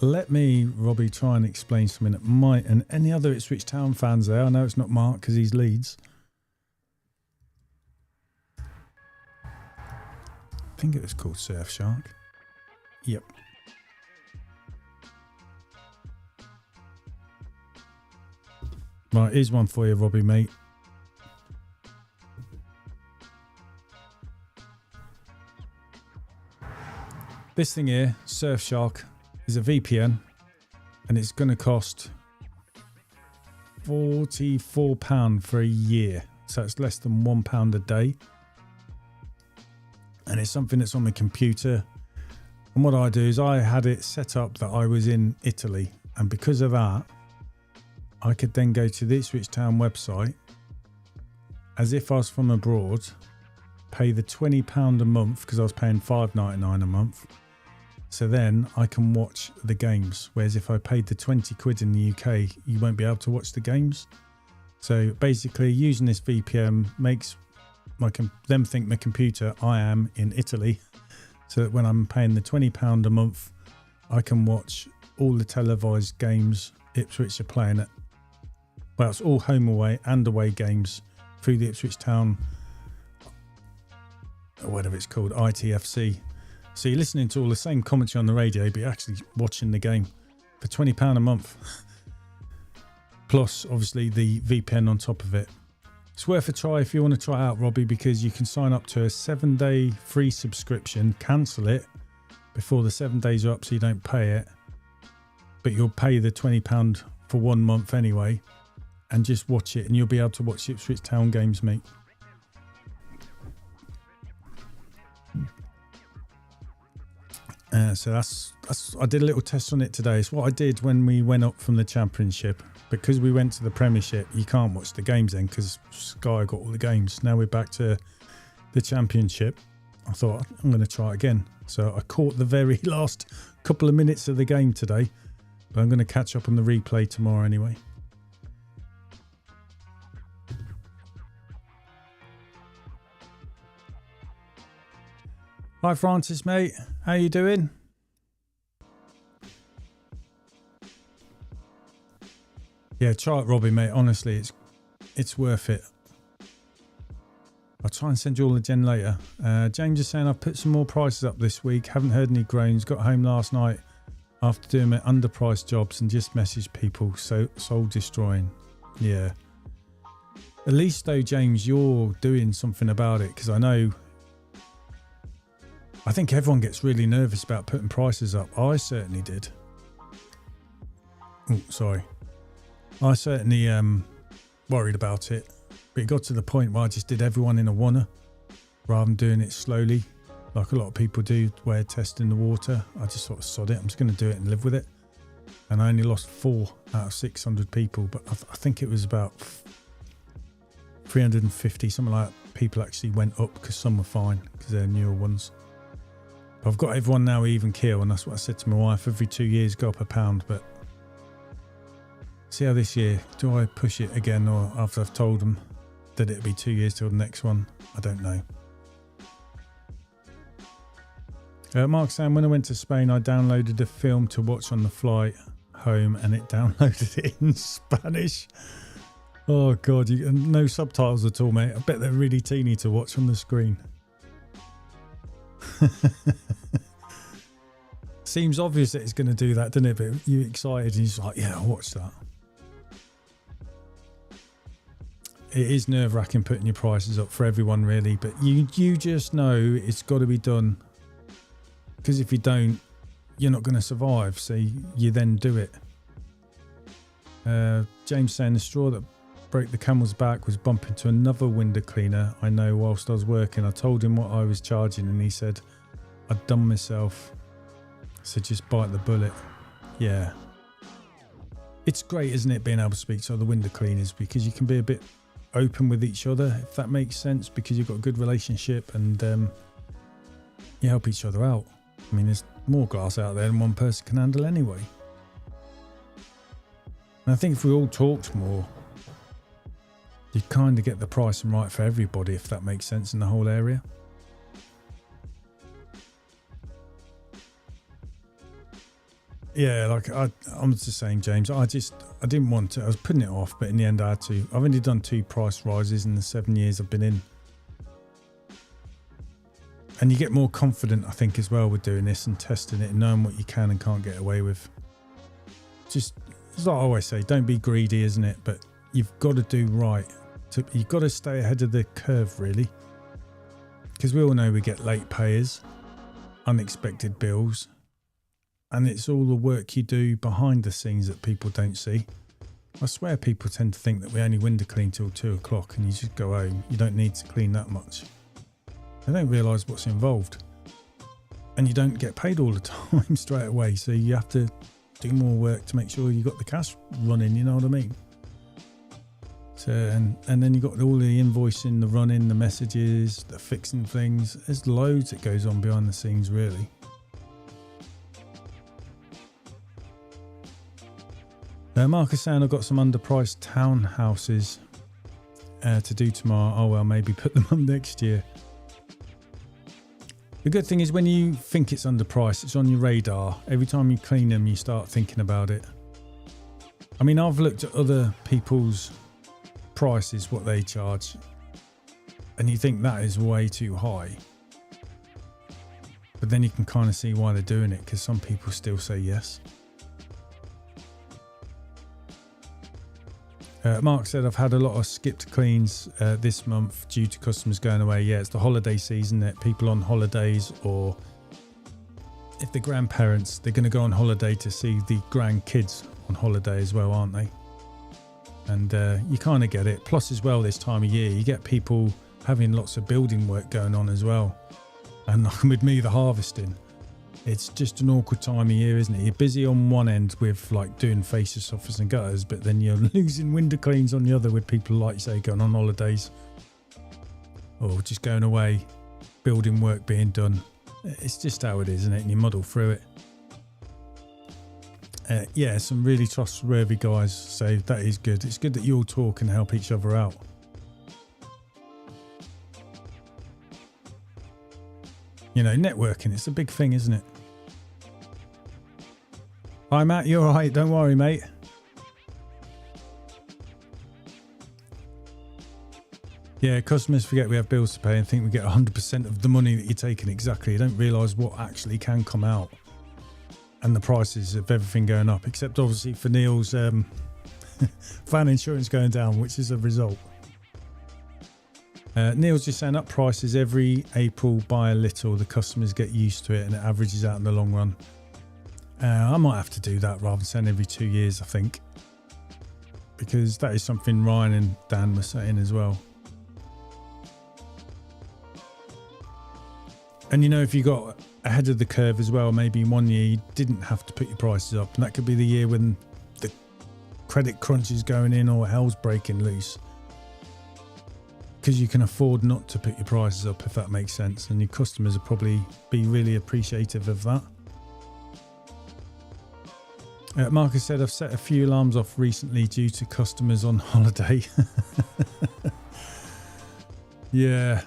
Let me, Robbie, try and explain something that might, and any other Ipswich Town fans there, I know it's not Mark because he's Leeds. I think it was called Surfshark. Yep. Right, here's one for you, Robbie, mate. This thing here, Surfshark, is a VPN, and it's going to cost £44 for a year. So it's less than £1 a day. And it's something that's on the computer. And what I do is I had it set up that I was in Italy. And because of that, I could then go to the Ipswich Town website as if I was from abroad, pay the £20 a month because I was paying £5.99 a month. So then I can watch the games. Whereas if I paid the 20 quid in the UK, you won't be able to watch the games. So basically using this VPN makes them think my computer, I am in Italy. So that when I'm paying the £20 a month, I can watch all the televised games Ipswich are playing at. Well, it's all home away and away games through the Ipswich Town, or whatever it's called, ITFC. So you're listening to all the same commentary on the radio, but you're actually watching the game for £20 a month. Plus, obviously, the VPN on top of it. It's worth a try if you want to try it out, Robbie, because you can sign up to a 7-day free subscription, cancel it before the 7 days are up so you don't pay it. But you'll pay the £20 for 1 month anyway, and just watch it, and you'll be able to watch Ipswich Town games, mate. So that's I did a little test on it today. It's what I did when we went up from the Championship. Because we went to the Premiership, you can't watch the games then because Sky got all the games. Now we're back to the Championship. I thought I'm going to try it again. So I caught the very last couple of minutes of the game today, but I'm going to catch up on the replay tomorrow anyway. Hi Francis, mate. How you doing? Yeah, try it, Robbie, mate. Honestly, it's worth it. I'll try and send you all the gen later. James is saying I've put some more prices up this week. Haven't heard any groans. Got home last night after doing my underpriced jobs and just messaged people. So soul destroying. Yeah. At least though, James, you're doing something about it, because I think everyone gets really nervous about putting prices up. I certainly did. Oh, sorry. I certainly worried about it, but it got to the point where I just did everyone in a wanna rather than doing it slowly like a lot of people do, where testing the water. I just sort of sod it. I'm just going to do it and live with it. And I only lost 4 out of 600 people, but I think it was about 350, something like that, people actually went up because some were fine because they're newer ones. But I've got everyone now even keel, and that's what I said to my wife. Every 2 years go up £1, but see how this year, do I push it again, or after I've told them that it'll be 2 years till the next one? I don't know. Mark saying, when I went to Spain, I downloaded a film to watch on the flight home, and it downloaded it in Spanish. Oh God, no subtitles at all, mate. I bet they're really teeny to watch on the screen. Seems obvious that it's going to do that, doesn't it? But you're excited and you're just like, yeah, I'll watch that. It is nerve-wracking putting your prices up for everyone, really, but you just know it's got to be done, because if you don't, you're not going to survive. So you then do it. James saying the straw that broke the camel's back was bumping to another window cleaner I know whilst I was working. I told him what I was charging, and he said I'd done myself, so just bite the bullet. Yeah. It's great, isn't it, being able to speak to other window cleaners, because you can be a bit open with each other, if that makes sense, because you've got a good relationship and you help each other out. I mean, there's more glass out there than one person can handle anyway. And I think if we all talked more, you'd kind of get the pricing right for everybody, if that makes sense, in the whole area. Yeah, like I'm just saying, James, I didn't want to. I was putting it off, but in the end I had to. I've only done 2 price rises in the 7 years I've been in. And you get more confident, I think, as well with doing this and testing it and knowing what you can and can't get away with. Just, as I always say, don't be greedy, isn't it? But you've got to do right. You've got to stay ahead of the curve, really. Because we all know we get late payers, unexpected bills. And it's all the work you do behind the scenes that people don't see. I swear people tend to think that we only window clean till 2 o'clock and you just go home. You don't need to clean that much. They don't realise what's involved. And you don't get paid all the time straight away. So you have to do more work to make sure you got the cash running, you know what I mean? So, and then you got all the invoicing, the running, the messages, the fixing things. There's loads that goes on behind the scenes, really. Mark is saying I've got some underpriced townhouses to do tomorrow. Oh well, maybe put them up next year. The good thing is when you think it's underpriced, it's on your radar. Every time you clean them, you start thinking about it. I mean, I've looked at other people's prices, what they charge, and you think that is way too high. But then you can kind of see why they're doing it, because some people still say yes. Mark said, I've had a lot of skipped cleans this month due to customers going away. Yeah, it's the holiday season, that people on holidays, or if they're grandparents, they're going to go on holiday to see the grandkids on holiday as well, aren't they? And you kind of get it. Plus as well, this time of year, you get people having lots of building work going on as well. And with me, the harvesting. It's just an awkward time of year, isn't it? You're busy on one end with like doing fascia sofas and gutters, but then you're losing window cleans on the other with people, like you say, going on holidays or just going away, building work being done. It's just how it is, isn't it? And you muddle through it. Yeah, some really trustworthy guys, so that is good. It's good that you all talk and help each other out. You know, networking, it's a big thing, isn't it? Hi, Matt, you're all right. Don't worry, mate. Yeah, customers forget we have bills to pay and think we get 100% of the money that you're taking. Exactly. You don't realise what actually can come out and the prices of everything going up, except obviously for Neil's van insurance going down, which is a result. Neil's just saying up prices every April by a little. The customers get used to it and it averages out in the long run. I might have to do that rather than saying every 2 years, I think, because that is something Ryan and Dan were saying as well. And you know, if you got ahead of the curve as well, maybe 1 year you didn't have to put your prices up, and that could be the year when the credit crunch is going in or hell's breaking loose. Because you can afford not to put your prices up, if that makes sense, and your customers will probably be really appreciative of that. Marcus said, I've set a few alarms off recently due to customers on holiday. Yeah,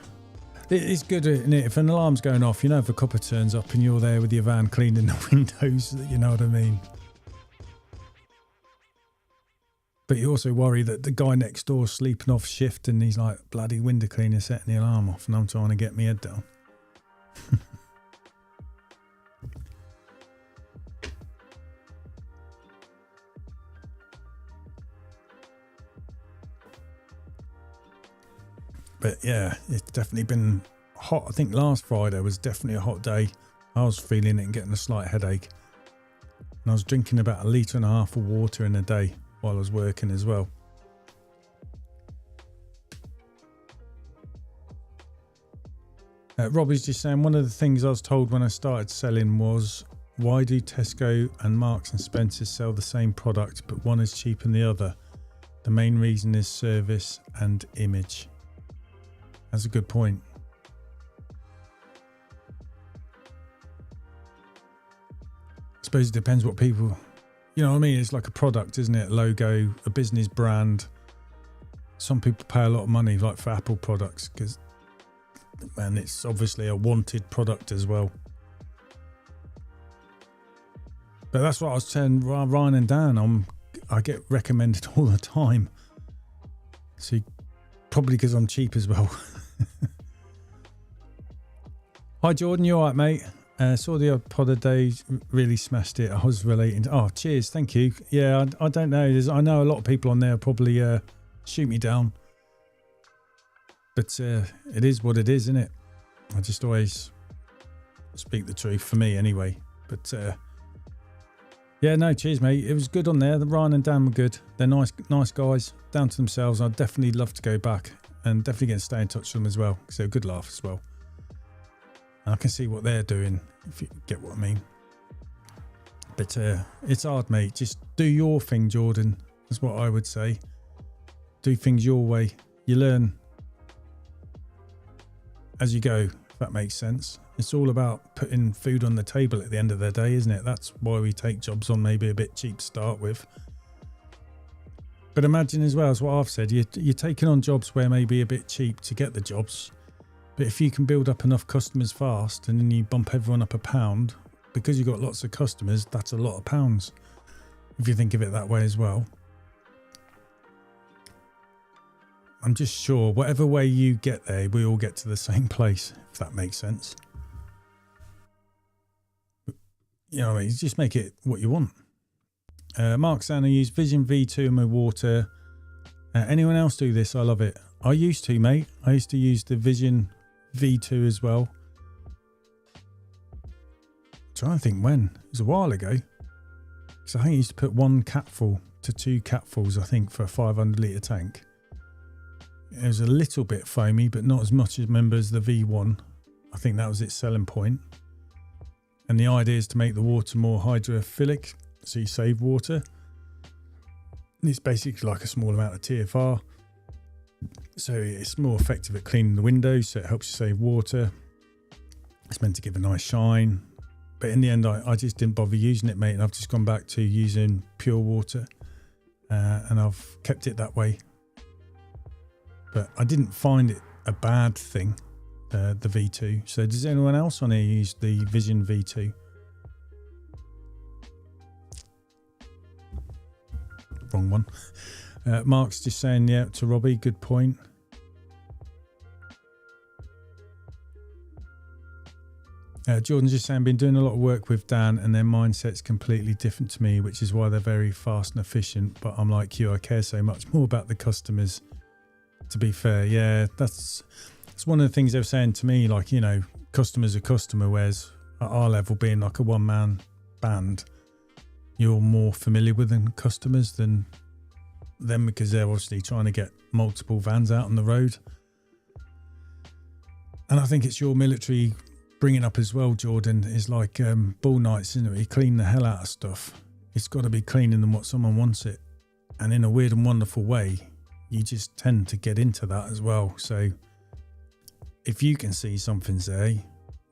it's good, isn't it? If an alarm's going off, you know, if a copper turns up and you're there with your van cleaning the windows, you know what I mean? But you also worry that the guy next door's sleeping off shift and he's like, bloody window cleaner setting the alarm off, and I'm trying to get my head down. But yeah, it's definitely been hot. I think last Friday was definitely a hot day. I was feeling it and getting a slight headache. And I was drinking about 1.5 litres of water in a day while I was working as well. Robbie's just saying, one of the things I was told when I started selling was Why do Tesco and Marks and Spencer sell the same product but one is cheaper than the other? The main reason is service and image. That's a good point. I suppose it depends what people, you know what I mean? It's like a product, isn't it? A logo, a business brand. Some people pay a lot of money, like for Apple products, and it's obviously a wanted product as well. But that's what I was telling Ryan and Dan. I get recommended all the time. See, probably because I'm cheap as well. Hi Jordan, you alright mate? Saw the odd pod a day, really smashed it. I was relating to, oh cheers, thank you. Yeah, I don't know. I know a lot of people on there probably shoot me down. But it is what it is, isn't it? I just always speak the truth, for me anyway. But yeah, no, cheers mate. It was good on there. Ryan and Dan were good. They're nice guys, down to themselves. I'd definitely love to go back and definitely get to stay in touch with them as well, because they're a good laugh as well. And I can see what they're doing, if you get what I mean. But it's hard, mate. Just do your thing, Jordan. That's what I would say. Do things your way. You learn as you go, if that makes sense. It's all about putting food on the table at the end of the day, isn't it? That's why we take jobs on maybe a bit cheap to start with. But imagine as well as what I've said, you're taking on jobs where maybe a bit cheap to get the jobs. But if you can build up enough customers fast and then you bump everyone up £1, because you've got lots of customers, that's a lot of pounds. If you think of it that way as well. I'm just sure whatever way you get there, we all get to the same place, if that makes sense. You know what I mean? Just make it what you want. Mark saying I use Vision V2 in my water. Anyone else do this? I love it. I used to, mate. I used to use the Vision V2 as well. I'm trying to think when. It was a while ago. So I think I used to put 1 capful to 2 capfuls, I think, for a 500 litre tank. It was a little bit foamy, but not as much as members the V1. I think that was its selling point. And the idea is to make the water more hydrophilic, so you save water. And it's basically like a small amount of TFR. So it's more effective at cleaning the windows, so it helps you save water. It's meant to give a nice shine. But in the end, I just didn't bother using it, mate. And I've just gone back to using pure water. And I've kept it that way. But I didn't find it a bad thing, the V2. So does anyone else on here use the Vision V2? Wrong one. Mark's just saying, yeah, to Robbie, good point. Jordan's just saying, been doing a lot of work with Dan and their mindset's completely different to me, which is why they're very fast and efficient. But I'm like you, I care so much more about the customers, to be fair. Yeah, that's one of the things they were saying to me, like, you know, customers are customer, whereas at our level, being like a one-man band, you're more familiar with them customers than them, because they're obviously trying to get multiple vans out on the road. And I think it's your military bringing up as well, Jordan, is like ball nights, isn't it? You clean the hell out of stuff. It's got to be cleaner than what someone wants it. And in a weird and wonderful way, you just tend to get into that as well. So if you can see something's there,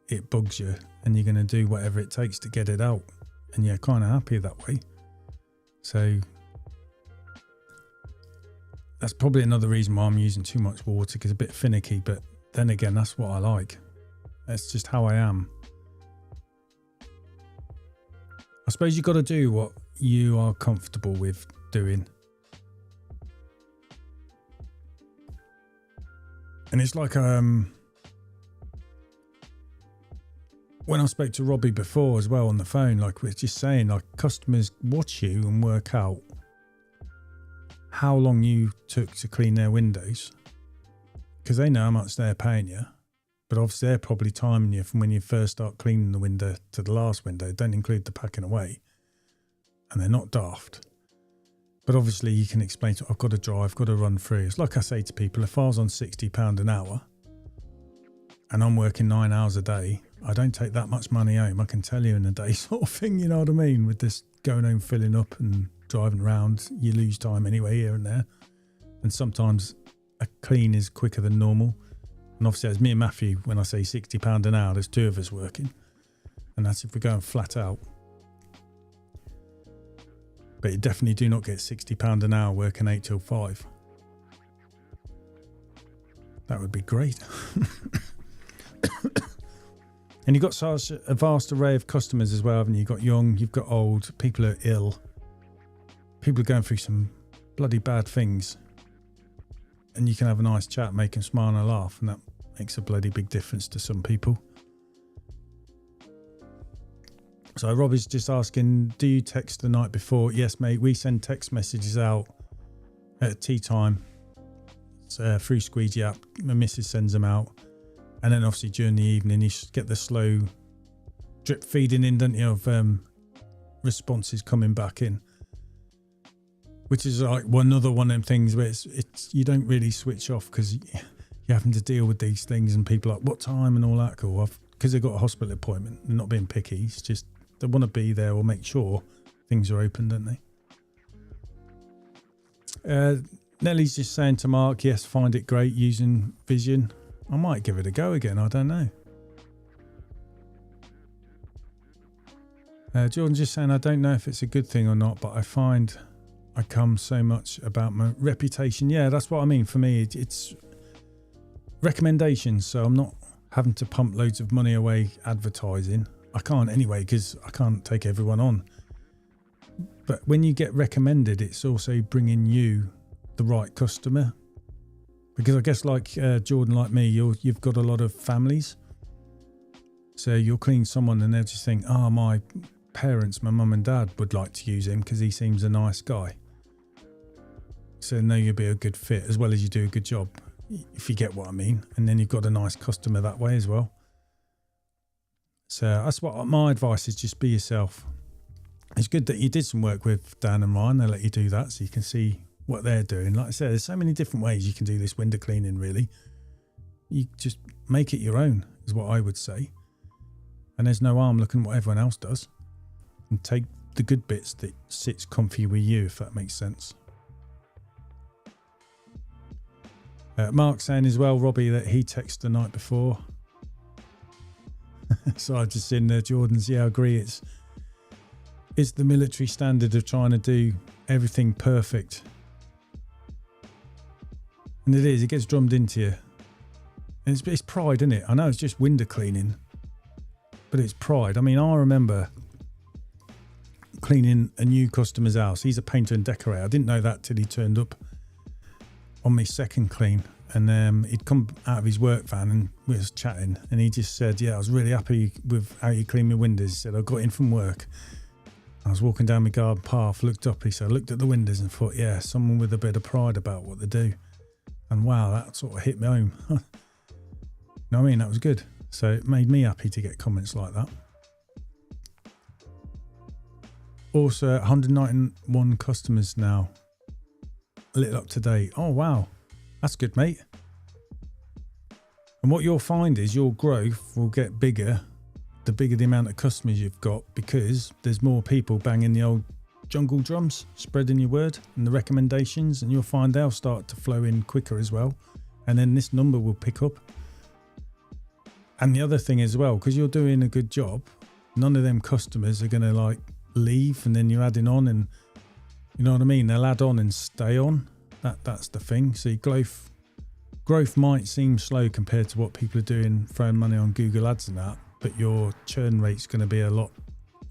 it bugs you and you're going to do whatever it takes to get it out. And you're kind of happy that way. So that's probably another reason why I'm using too much water, because it's a bit finicky. But then again, that's what I like. That's just how I am. I suppose you've got to do what you are comfortable with doing. And it's like when I spoke to Robbie before as well on the phone, like we're just saying, like customers watch you and work out how long you took to clean their windows, because they know how much they're paying you. But obviously they're probably timing you from when you first start cleaning the window to the last window. Don't include the packing away. And they're not daft. But obviously you can explain to, I've got to drive, got to run through. It's like I say to people, if I was on £60 an hour and I'm working 9 hours a day, I don't take that much money home, I can tell you, in a day sort of thing, you know what I mean? With this going home, filling up and driving around, you lose time anyway here and there. And sometimes a clean is quicker than normal. And obviously, as me and Matthew, when I say £60 an hour, there's two of us working. And that's if we're going flat out. But you definitely do not get £60 an hour working 8 till 5. That would be great. And you've got such a vast array of customers as well, haven't you? You've got young, you've got old, people are ill. People are going through some bloody bad things. And you can have a nice chat, make them smile and laugh. And that makes a bloody big difference to some people. So Robbie's just asking, do you text the night before? Yes, mate. We send text messages out at tea time. It's through Squeegee app. My missus sends them out. And then obviously during the evening, you get the slow drip feeding in, don't you, of responses coming back in. Which is like another one of them things where it's you don't really switch off because you're having to deal with these things and people are like, what time and all that cool. Because they've got a hospital appointment. They're not being picky. It's just they want to be there or make sure things are open, don't they? Nellie's just saying to Mark, yes, find it great using Vision. I might give it a go again. I don't know. Jordan's just saying, I don't know if it's a good thing or not, but I find I come so much about my reputation. Yeah, that's what I mean. For me, it's recommendations. So I'm not having to pump loads of money away advertising. I can't anyway because I can't take everyone on. But when you get recommended, it's also bringing you the right customer. Because I guess like Jordan, like me, you've got a lot of families. So you'll clean someone and they'll just think, oh, my parents, my mum and dad would like to use him because he seems a nice guy. So know you'll be a good fit as well as you do a good job, if you get what I mean. And then you've got a nice customer that way as well. So that's what my advice is, just be yourself. It's good that you did some work with Dan and Ryan. They let you do that so you can see what they're doing. Like I said, there's so many different ways you can do this window cleaning, really. You just make it your own, is what I would say. And there's no harm looking at what everyone else does. And take the good bits that sits comfy with you, if that makes sense. Mark's saying as well, Robbie, that he texted the night before. So I just seen Jordan's, yeah, I agree. It's the military standard of trying to do everything perfect. And it is, it gets drummed into you. And it's pride, isn't it? I know it's just window cleaning, but it's pride. I mean, I remember cleaning a new customer's house. He's a painter and decorator. I didn't know that till he turned up on my second clean. And he'd come out of his work van and we was chatting. And he just said, yeah, I was really happy with how you clean my windows. He said, I got in from work. I was walking down my garden path, looked up. He said, I looked at the windows and thought, yeah, someone with a bit of pride about what they do. And wow, that sort of hit me home. You know what I mean? That was good. So it made me happy to get comments like that. Also, 191 customers now. Lit up to date. Oh, wow. That's good, mate. And what you'll find is your growth will get bigger the bigger the amount of customers you've got, because there's more people banging the old jungle drums, spreading your word and the recommendations, and you'll find they'll start to flow in quicker as well. And then this number will pick up. And the other thing as well, because you're doing a good job, none of them customers are going to like leave and then you're adding on, and you know what I mean? They'll add on and stay on. That's the thing. See, growth might seem slow compared to what people are doing, throwing money on Google Ads and that, but your churn rate's going to be a lot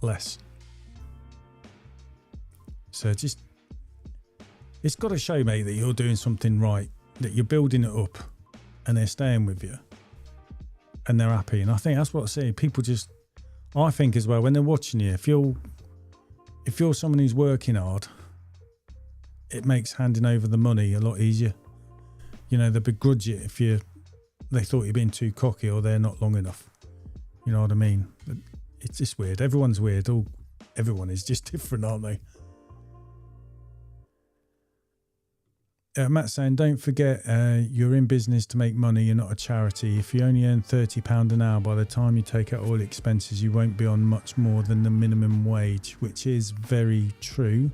less. So just, it's got to show, mate, that you're doing something right, that you're building it up and they're staying with you and they're happy. And I think that's what I see. People just, I think as well, when they're watching you, if you're someone who's working hard, it makes handing over the money a lot easier. You know, they begrudge it if they thought you're being too cocky or they're not long enough. You know what I mean? But it's just weird. Everyone's weird. Everyone is just different, aren't they? Matt's saying, don't forget you're in business to make money, you're not a charity. If you only earn £30 an hour, by the time you take out all expenses, you won't be on much more than the minimum wage, which is very true.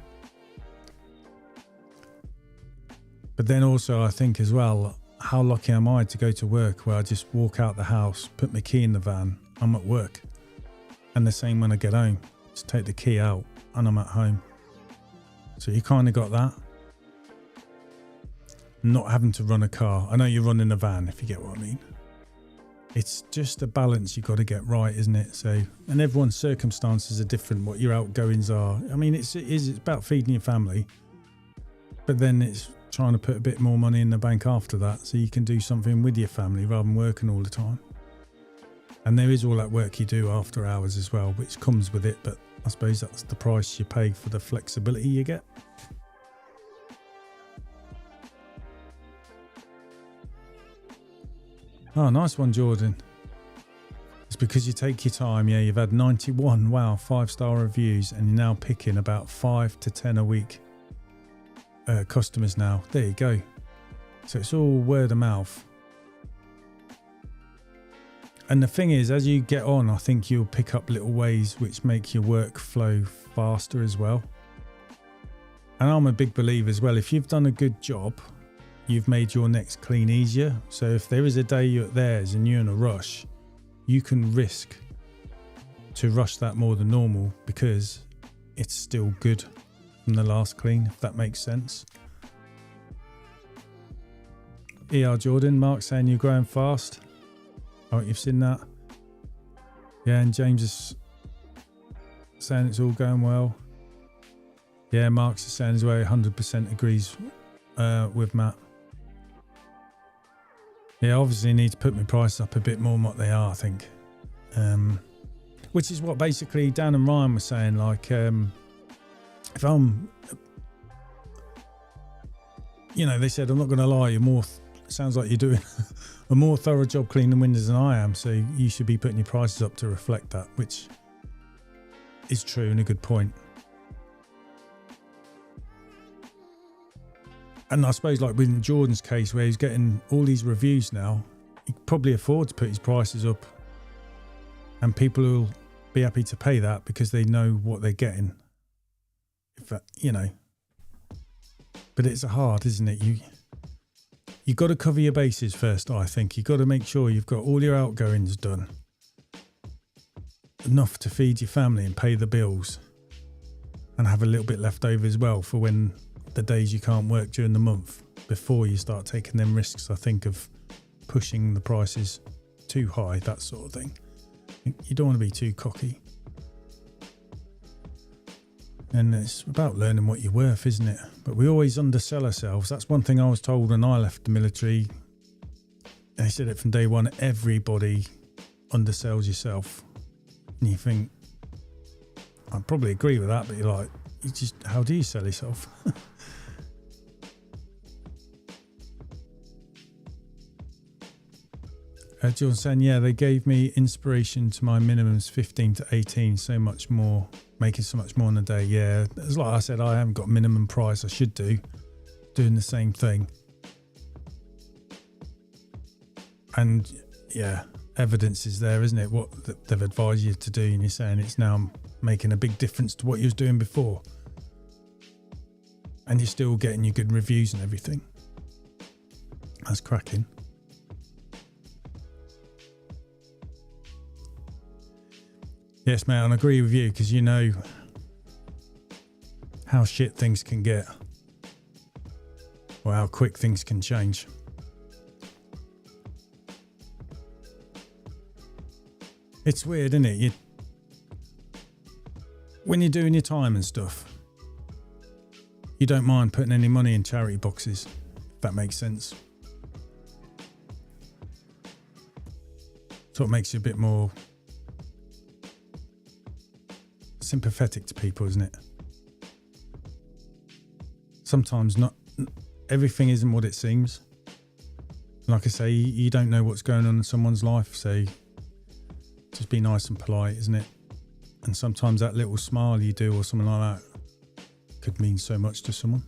But then also I think as well, how lucky am I to go to work where I just walk out the house, put my key in the van, I'm at work. And the same when I get home, just take the key out and I'm at home. So you kind of got that. Not having to run a car. I know you're running a van, if you get what I mean. It's just a balance you've got to get right, isn't it? So, and everyone's circumstances are different, what your outgoings are. I mean, it's about feeding your family, but then it's trying to put a bit more money in the bank after that so you can do something with your family rather than working all the time. And there is all that work you do after hours as well, which comes with it, but I suppose that's the price you pay for the flexibility you get. Oh, nice one, Jordan. It's because you take your time. Yeah, you've had 91, wow, 5-star reviews, and you're now picking about 5 to 10 a week customers now. There you go. So it's all word of mouth. And the thing is, as you get on, I think you'll pick up little ways which make your work flow faster as well. And I'm a big believer as well, if you've done a good job, you've made your next clean easier. So if there is a day you're at theirs and you're in a rush, you can risk to rush that more than normal because it's still good from the last clean, if that makes sense. ER Jordan, Mark saying you're growing fast. Oh, you've seen that. Yeah, and James is saying it's all going well. Yeah, Mark's is saying as well, 100% agrees with Matt. Yeah, obviously need to put my prices up a bit more than what they are, I think. Which is what basically Dan and Ryan were saying, like, if I'm, they said, I'm not going to lie, you're more, sounds like you're doing a more thorough job cleaning windows than I am, so you should be putting your prices up to reflect that, which is true and a good point. And I suppose like with Jordan's case where he's getting all these reviews now, he could probably afford to put his prices up and people will be happy to pay that because they know what they're getting. If that, but it's hard, isn't it? You got to cover your bases first, I think. You've got to make sure you've got all your outgoings done. Enough to feed your family and pay the bills and have a little bit left over as well for when the days you can't work during the month before you start taking them risks, I think, of pushing the prices too high, that sort of thing. You don't want to be too cocky. And it's about learning what you're worth, isn't it? But we always undersell ourselves. That's one thing I was told when I left the military. They said it from day one, everybody undersells yourself. And you think, I probably agree with that, but you're like, how do you sell yourself? John saying, yeah, they gave me inspiration to my minimums 15 to 18, so much more, making so much more in a day. Yeah, it's like I said, I haven't got minimum price. I should doing the same thing. And yeah, evidence is there, isn't it? What they've advised you to do, and you're saying it's now making a big difference to what you was doing before. And you're still getting your good reviews and everything. That's cracking. Yes, mate, I agree with you because you know how shit things can get or how quick things can change. It's weird, isn't it? When you're doing your time and stuff, you don't mind putting any money in charity boxes, if that makes sense. Sort of makes you a bit more sympathetic to people, isn't it? Sometimes not everything isn't what it seems. Like I say, you don't know what's going on in someone's life, so just be nice and polite, isn't it? And sometimes that little smile you do or something like that could mean so much to someone.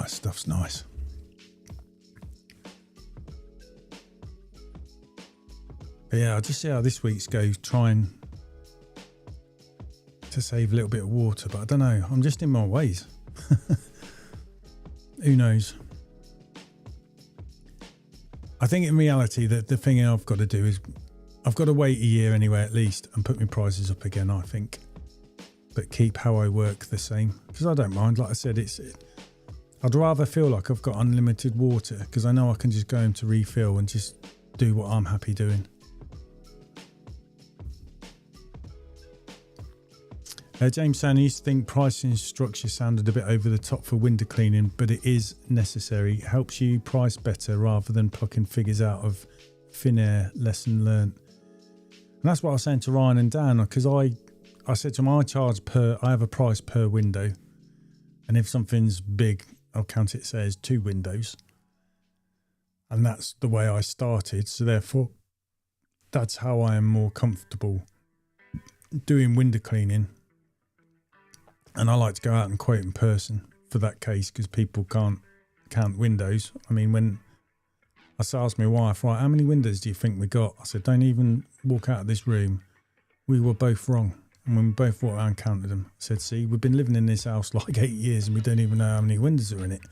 Oh, that stuff's nice. But yeah, I'll just see how this week's goes, trying to save a little bit of water, but I don't know. I'm just in my ways. Who knows? I think in reality that the thing I've got to do is I've got to wait a year anyway at least and put my prices up again, I think. But keep how I work the same, because I don't mind. Like I said, I'd rather feel like I've got unlimited water, because I know I can just go home to refill and just do what I'm happy doing. James saying, I used to think pricing structure sounded a bit over the top for window cleaning, but it is necessary. It helps you price better rather than plucking figures out of thin air. Lesson learned. And that's what I was saying to Ryan and Dan, because I said to them, I have a price per window. And if something's big, I'll count it, say, as 2 windows. And that's the way I started. So therefore, that's how I am more comfortable doing window cleaning. And I like to go out and quote in person for that case, because people can't count windows. I mean, when I asked my wife, right, how many windows do you think we got? I said, don't even walk out of this room. We were both wrong. And when we both walked out and counted them, I said, see, we've been living in this house like 8 years and we don't even know how many windows are in it.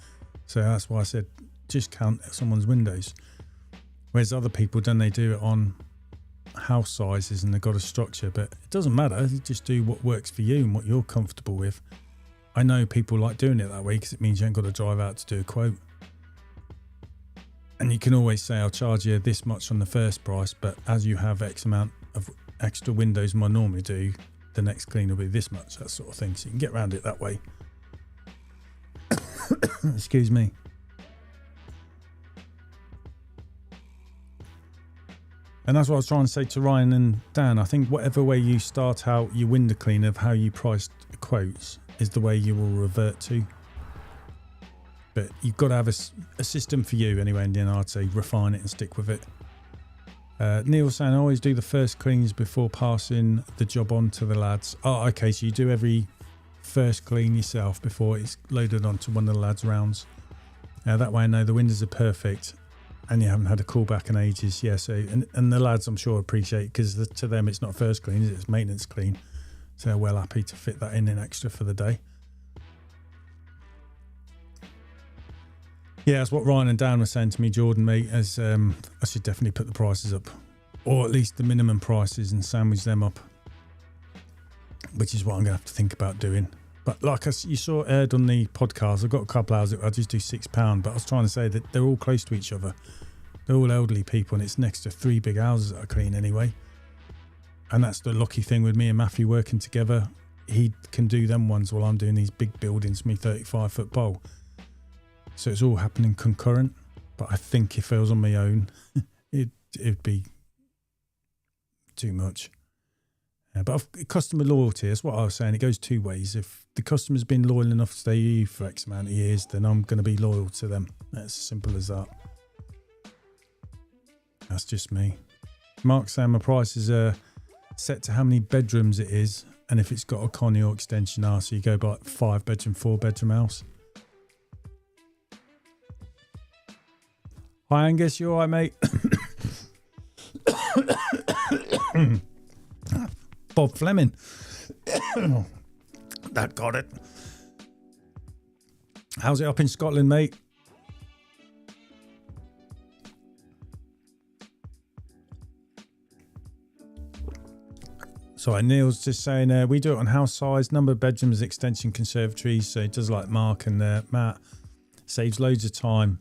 So that's why I said, just count someone's windows. Whereas other people, then they do it on house sizes and they've got a structure, but it doesn't matter. You just do what works for you and what you're comfortable with. I know people like doing it that way because it means you ain't got to drive out to do a quote. And you can always say, I'll charge you this much on the first price, but as you have X amount of extra windows than I normally do, the next clean will be this much, that sort of thing. So you can get around it that way. Excuse me. And that's what I was trying to say to Ryan and Dan. I think whatever way you start out your window clean of how you priced quotes is the way you will revert to. But you've got to have a system for you anyway, and then I'd say refine it and stick with it. Neil saying, I always do the first cleans before passing the job on to the lads. Oh, okay, so you do every first clean yourself before it's loaded onto one of the lads' rounds. That way I know the windows are perfect. And you haven't had a call back in ages. Yeah, so, and the lads I'm sure appreciate, because to them it's not first clean, it's maintenance clean. So they're well happy to fit that in extra for the day. Yeah, that's what Ryan and Dan were saying to me, Jordan, mate, as I should definitely put the prices up. Or at least the minimum prices and sandwich them up. Which is what I'm going to have to think about doing. But like you saw aired on the podcast, I've got a couple hours, I just do £6, but I was trying to say that they're all close to each other. They're all elderly people and it's next to 3 big houses that I clean anyway. And that's the lucky thing with me and Matthew working together. He can do them ones while I'm doing these big buildings, me 35-foot bowl. So it's all happening concurrent. But I think if I was on my own, it'd be too much. But customer loyalty, that's what I was saying. It goes 2 ways. If the customer's been loyal enough to stay with you for X amount of years, then I'm going to be loyal to them. That's as simple as that. That's just me. Mark saying my prices are set to how many bedrooms it is, and if it's got a conny or extension R, so you go by 5-bedroom, 4-bedroom house. Hi Angus, you alright, mate? Bob Fleming. That got it. How's it up in Scotland, mate? Sorry, Neil's just saying we do it on house size, number of bedrooms, extension, conservatories. So it does like Mark and Matt. Saves loads of time.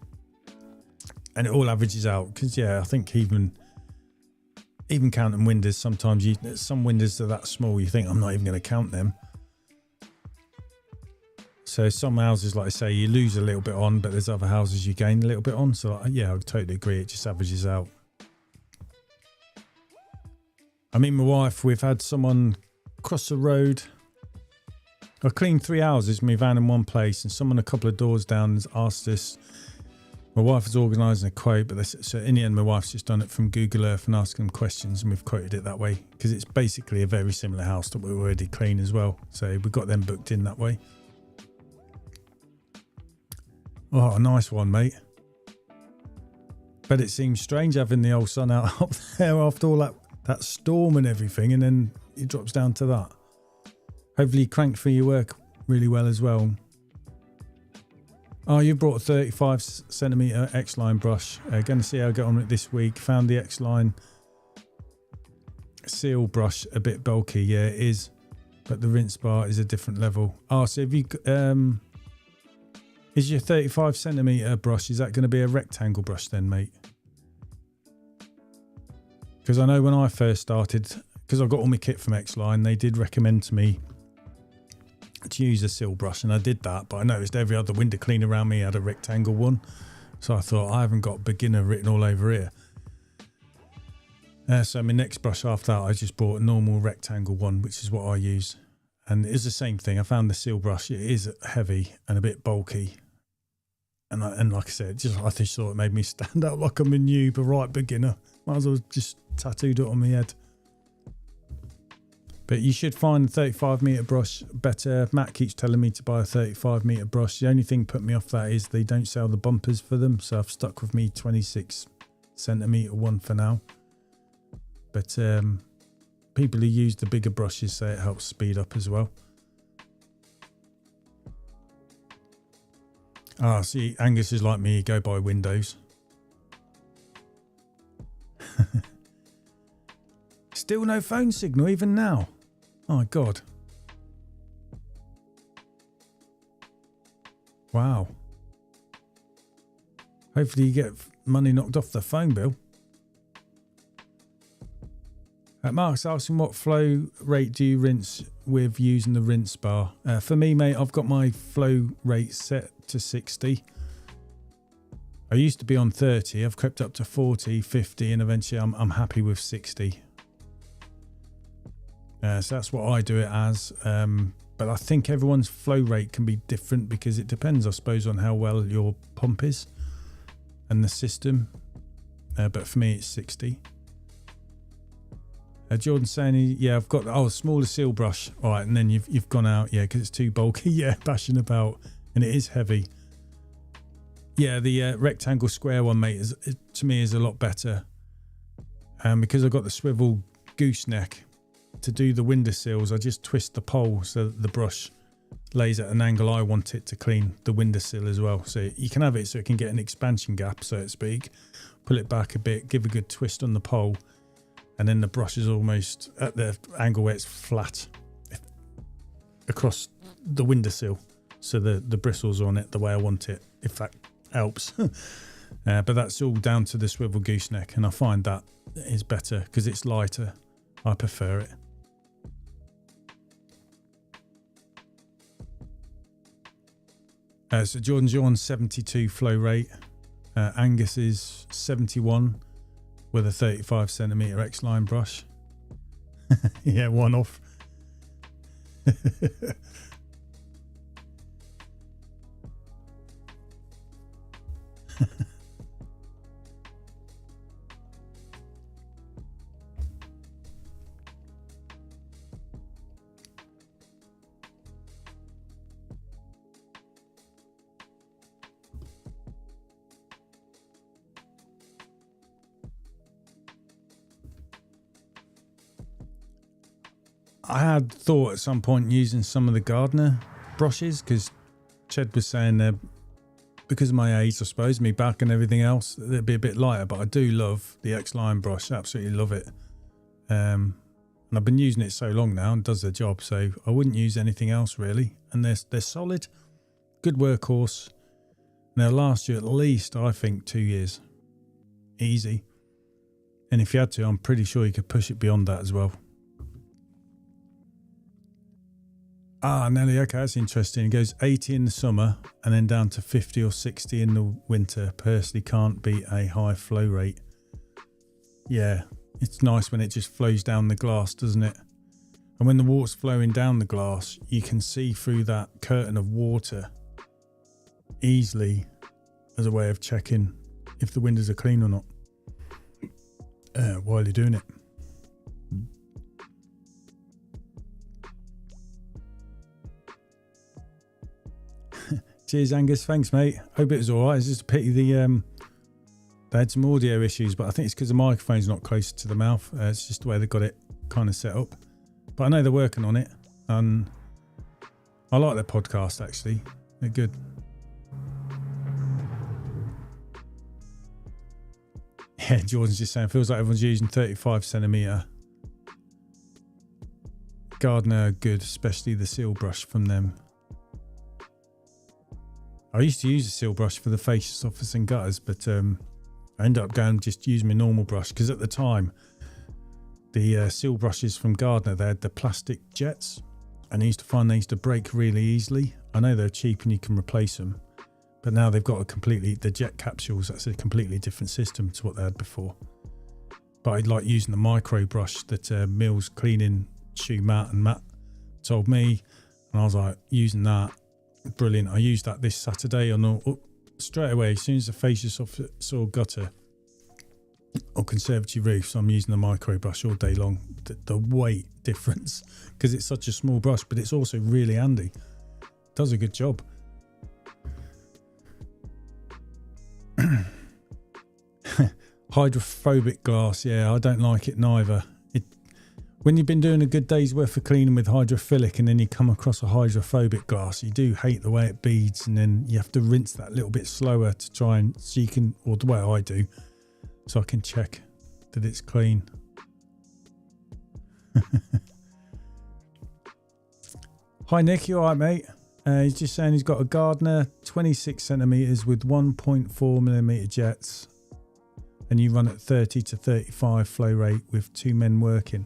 And it all averages out. Because, yeah, I think even counting windows, sometimes some windows are that small, you think, I'm not even going to count them. So some houses, like I say, you lose a little bit on, but there's other houses you gain a little bit on. So, yeah, I totally agree. It just averages out. I mean, my wife, we've had someone cross the road. I cleaned 3 houses, my van in one place, and someone a couple of doors down has asked us. My wife is organising a quote, but so in the end, my wife's just done it from Google Earth and asking them questions, and we've quoted it that way because it's basically a very similar house that we already clean as well. So we got them booked in that way. Oh, a nice one, mate. But it seems strange having the old sun out up there after all that storm and everything, and then it drops down to that. Hopefully you cranked through your work really well as well. Oh, you brought a 35 centimetre xline brush. Going to see how I get on with it this week. Found the xline seal brush a bit bulky. Yeah, it is. But the rinse bar is a different level. Oh, so if you... is your 35 centimetre brush, is that going to be a rectangle brush then, mate? Because I know when I first started, because I got all my kit from xline, they did recommend to me to use a seal brush, and I did that, but I noticed every other window cleaner around me had a rectangle one, so I thought I haven't got beginner written all over here. So my next brush after that, I just bought a normal rectangle one, which is what I use, and it's the same thing. I found the seal brush, it is heavy and a bit bulky, and like I said, I just thought it made me stand out like I'm a noob, a right beginner. Might as well just tattooed it on my head. But you should find a 35 metre brush better. Matt keeps telling me to buy a 35 metre brush. The only thing put me off that is they don't sell the bumpers for them. So I've stuck with me 26 centimetre one for now. But people who use the bigger brushes say it helps speed up as well. Ah, see, Angus is like me, you go by windows. Still no phone signal even now. Oh, God. Wow. Hopefully you get money knocked off the phone bill. Mark's asking what flow rate do you rinse with using the rinse bar? For me, mate, I've got my flow rate set to 60. I used to be on 30. I've crept up to 40, 50, and eventually I'm happy with 60. So that's what I do it as. But I think everyone's flow rate can be different because it depends, I suppose, on how well your pump is and the system. But for me, it's 60. Jordan's saying, yeah, I've got a smaller seal brush. All right, and then you've gone out, yeah, because it's too bulky. Yeah, bashing about, and it is heavy. Yeah, the rectangle square one, mate, to me is a lot better. Because I've got the swivel gooseneck to do the window sills, I just twist the pole so that the brush lays at an angle I want it to clean the window sill as well. So you can have it so it can get an expansion gap, so to speak. Pull it back a bit, give a good twist on the pole, and then the brush is almost at the angle where it's flat across the window sill. So the bristles are on it the way I want it, if that helps. But that's all down to the swivel gooseneck, and I find that is better because it's lighter. I prefer it. So Jordan's on 72 flow rate. Angus is 71 with a 35 centimetre xline brush. Yeah, one off. I had thought at some point using some of the gardener brushes because Ched was saying because of my age, I suppose, me back and everything else, they'd be a bit lighter, but I do love the xline brush, absolutely love it. And I've been using it so long now and does the job, so I wouldn't use anything else really. And they're solid, good workhorse. And they'll last you at least, I think, 2 years. Easy. And if you had to, I'm pretty sure you could push it beyond that as well. Ah, Nelly, okay, that's interesting. It goes 80 in the summer and then down to 50 or 60 in the winter. Personally can't beat a high flow rate. Yeah, it's nice when it just flows down the glass, doesn't it? And when the water's flowing down the glass, you can see through that curtain of water easily as a way of checking if the windows are clean or not while you're doing it. Cheers, Angus. Thanks, mate. Hope it was all right. It's just a pity they had some audio issues, but I think it's because the microphone's not closer to the mouth. It's just the way they got it kind of set up. But I know they're working on it, and I like their podcast, actually. They're good. Yeah, Jordan's just saying, feels like everyone's using 35 centimetre. Gardner are good, especially the seal brush from them. I used to use a seal brush for the fascia surface and gutters, but I ended up going just using my normal brush because at the time the seal brushes from Gardner, they had the plastic jets, and I used to find they used to break really easily. I know they're cheap and you can replace them, but now they've got the jet capsules. That's a completely different system to what they had before. But I like using the micro brush that Mills Cleaning Shoe Matt and Matt told me, and I was like using that. Brilliant. I used that this Saturday straight away as soon as the fascia saw gutter or conservatory roof. So I'm using the micro brush all day long. The weight difference, because it's such a small brush, but it's also really handy. Does a good job. Hydrophobic glass, yeah, I don't like it neither. When you've been doing a good day's worth of cleaning with hydrophilic and then you come across a hydrophobic glass, you do hate the way it beads, and then you have to rinse that a little bit slower to try and so you can, or the way I do, so I can check that it's clean. Hi Nick, you alright mate? He's just saying he's got a Gardner 26 centimetres with 1.4mm jets, and you run at 30 to 35 flow rate with 2 men working.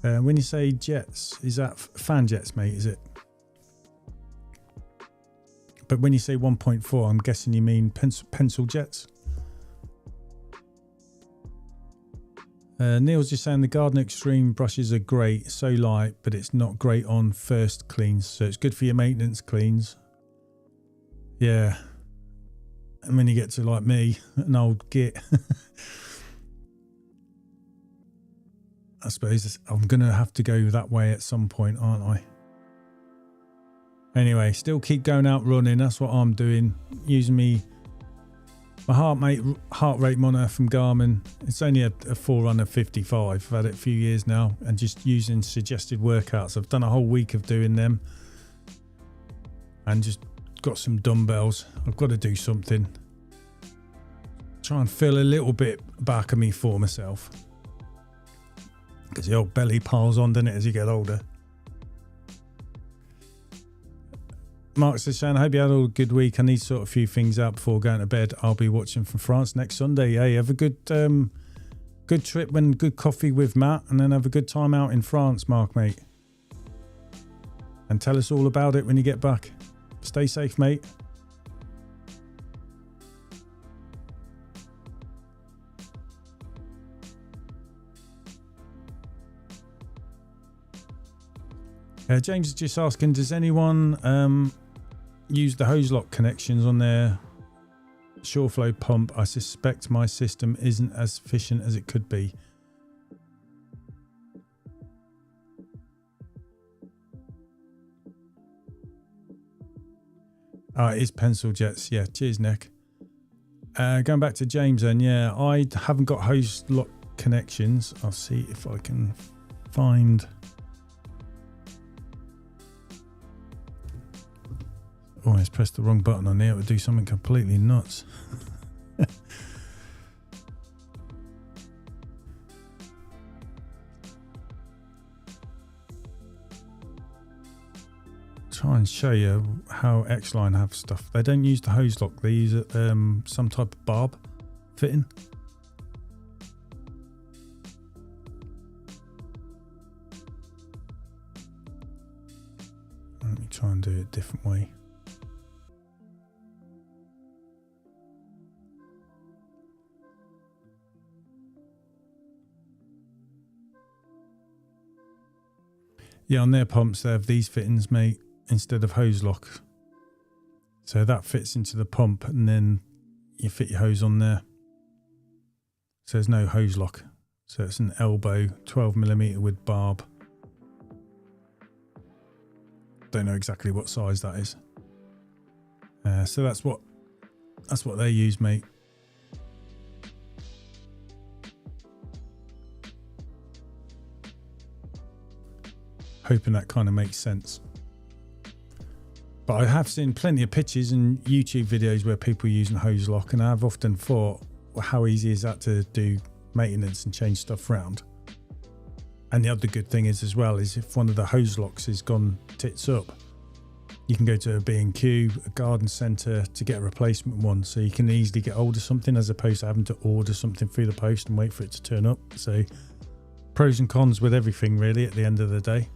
When you say jets, is that fan jets, mate, is it? But when you say 1.4, I'm guessing you mean pencil jets? Neil's just saying the Gardner Extreme brushes are great, so light, but it's not great on first cleans, so it's good for your maintenance cleans. Yeah. And when you get to like me, an old git, I suppose I'm going to have to go that way at some point, aren't I? Anyway, still keep going out running. That's what I'm doing. Using my heart rate monitor from Garmin. It's only a Forerunner 55. I've had it a few years now, and just using suggested workouts. I've done a whole week of doing them and just got some dumbbells. I've got to do something. Try and fill a little bit back of me for myself, because the old belly piles on, doesn't it, as you get older. Mark says, Shan, I hope you had a good week. I need to sort a few things out before going to bed. I'll be watching from France next Sunday. Hey, have a good trip and good coffee with Matt, and then have a good time out in France, Mark, mate. And tell us all about it when you get back. Stay safe, mate. James is just asking, does anyone use the hose lock connections on their Sureflow pump? I suspect my system isn't as efficient as it could be. It is pencil jets. Yeah, cheers, Nick. Going back to James then, yeah, I haven't got hose lock connections. I'll see if I can find... Oh, I just pressed the wrong button on here. It would do something completely nuts. Try and show you how xline have stuff. They don't use the hose lock. They use some type of barb fitting. Let me try and do it a different way. Yeah, on their pumps, they have these fittings, mate, instead of hose lock. So that fits into the pump, and then you fit your hose on there. So there's no hose lock. So it's an elbow, 12mm with barb. Don't know exactly what size that is. So that's what they use, mate. Hoping that kind of makes sense. But I have seen plenty of pictures and YouTube videos where people are using hose lock, and I've often thought, well, how easy is that to do maintenance and change stuff around? And the other good thing is as well is if one of the hose locks has gone tits up, you can go to a B&Q, a garden centre to get a replacement one, so you can easily get hold of something as opposed to having to order something through the post and wait for it to turn up. So pros and cons with everything really at the end of the day.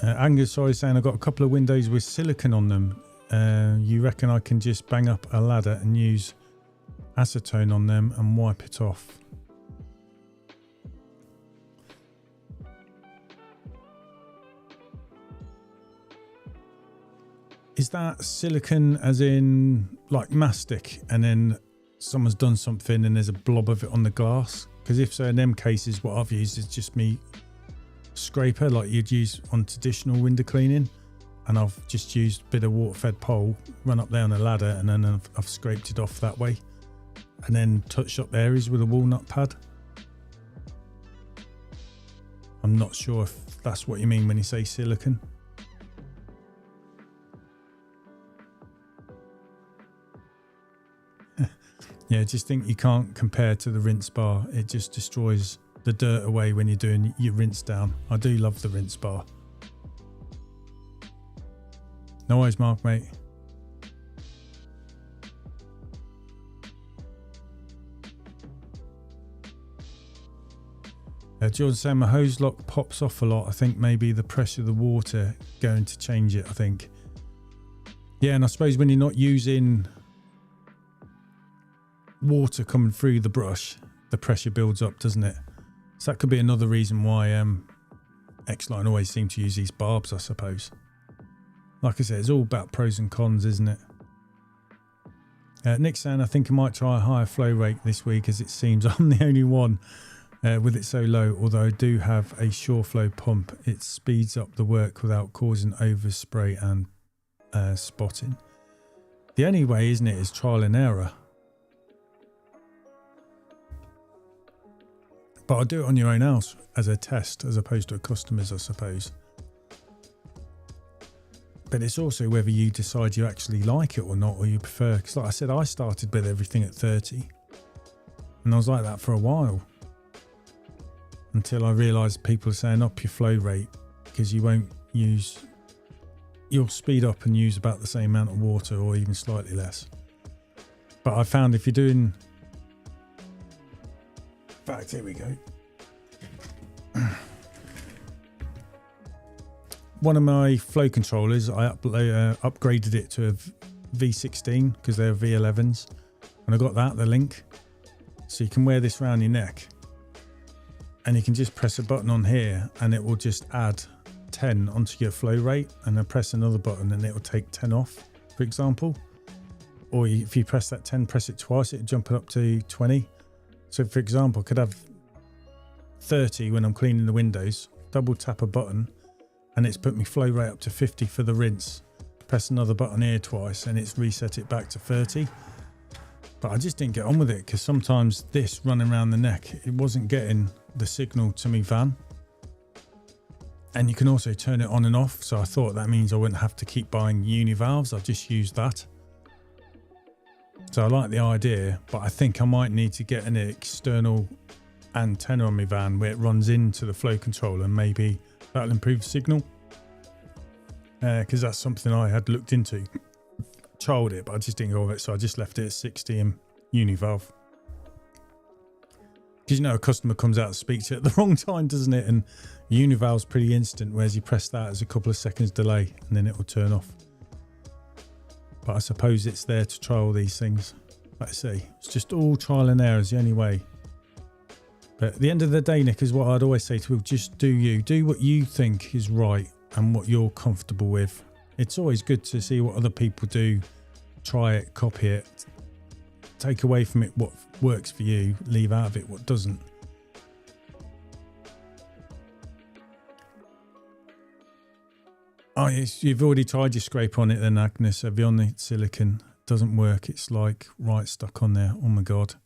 Angus, sorry, saying I've got a couple of windows with silicone on them. You reckon I can just bang up a ladder and use acetone on them and wipe it off? Is that silicone as in like mastic and then someone's done something and there's a blob of it on the glass? Because if so, in them cases, what I've used is just me scraper like you'd use on traditional window cleaning, and I've just used a bit of water-fed pole, run up there on a ladder, and then I've scraped it off that way, and then touched up areas with a walnut pad. I'm not sure if that's what you mean when you say silicone. Yeah, I just think you can't compare to the rinse bar. It just destroys the dirt away when you're doing your rinse down. I do love the rinse bar. No worries, Mark, mate. George saying my hose lock pops off a lot. I think maybe the pressure of the water going to change it, I think. Yeah, and I suppose when you're not using water coming through the brush, the pressure builds up, doesn't it? So that could be another reason why Xline always seem to use these barbs, I suppose. Like I said, it's all about pros and cons, isn't it? Nick saying, I think I might try a higher flow rate this week, as it seems I'm the only one with it so low. Although I do have a sure flow pump, it speeds up the work without causing overspray and spotting. The only way, isn't it, is trial and error. But I'll do it on your own house as a test as opposed to a customer's, I suppose. But it's also whether you decide you actually like it or not, or you prefer. Because like I said, I started with everything at 30. And I was like that for a while. Until I realised people are saying up your flow rate, because you won't use... You'll speed up and use about the same amount of water or even slightly less. But I found if you're doing... In fact, here we go. One of my flow controllers, I upgraded it to a V16 because they're V11s, and I got the link, so you can wear this around your neck, and you can just press a button on here, and it will just add 10 onto your flow rate, and then press another button, and it will take 10 off, for example. Or if you press that 10, press it twice, it'll jump it up to 20. So for example, I could have 30 when I'm cleaning the windows, double tap a button, and it's put me flow rate up to 50 for the rinse. Press another button here twice and it's reset it back to 30. But I just didn't get on with it because sometimes this running around the neck, it wasn't getting the signal to my van. And you can also turn it on and off. So I thought that means I wouldn't have to keep buying uni valves. I'll just use that. So I like the idea, but I think I might need to get an external antenna on my van where it runs into the flow controller, and maybe that'll improve the signal. Because that's something I had looked into. Trialed it, but I just didn't go with it, so I just left it at 60 and uni valve. Because you know, a customer comes out to speak to you at the wrong time, doesn't it? And uni valve's pretty instant, whereas you press that, there's a couple of seconds delay and then it will turn off. But I suppose it's there to try all these things. Like I say, it's just all trial and error is the only way. But at the end of the day, Nick, is what I'd always say to people, just do you. Do what you think is right and what you're comfortable with. It's always good to see what other people do. Try it, copy it. Take away from it what works for you. Leave out of it what doesn't. Oh, yes, you've already tried your scrape on it then, Agnes. Have you on the silicone? Doesn't work. It's like right stuck on there. Oh my God.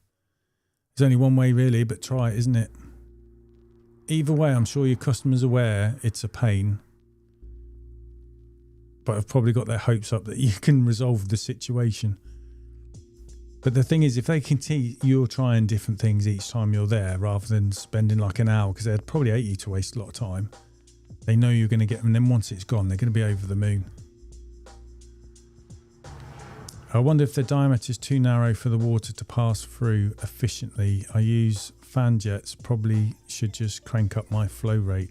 There's only one way really, but try it, isn't it? Either way, I'm sure your customer's aware it's a pain, but have probably got their hopes up that you can resolve the situation. But the thing is, if they can see you're trying different things each time you're there, rather than spending like an hour, because they'd probably hate you to waste a lot of time. They know you're going to get them, and then once it's gone, they're going to be over the moon. I wonder if the diameter is too narrow for the water to pass through efficiently. I use fan jets, probably should just crank up my flow rate.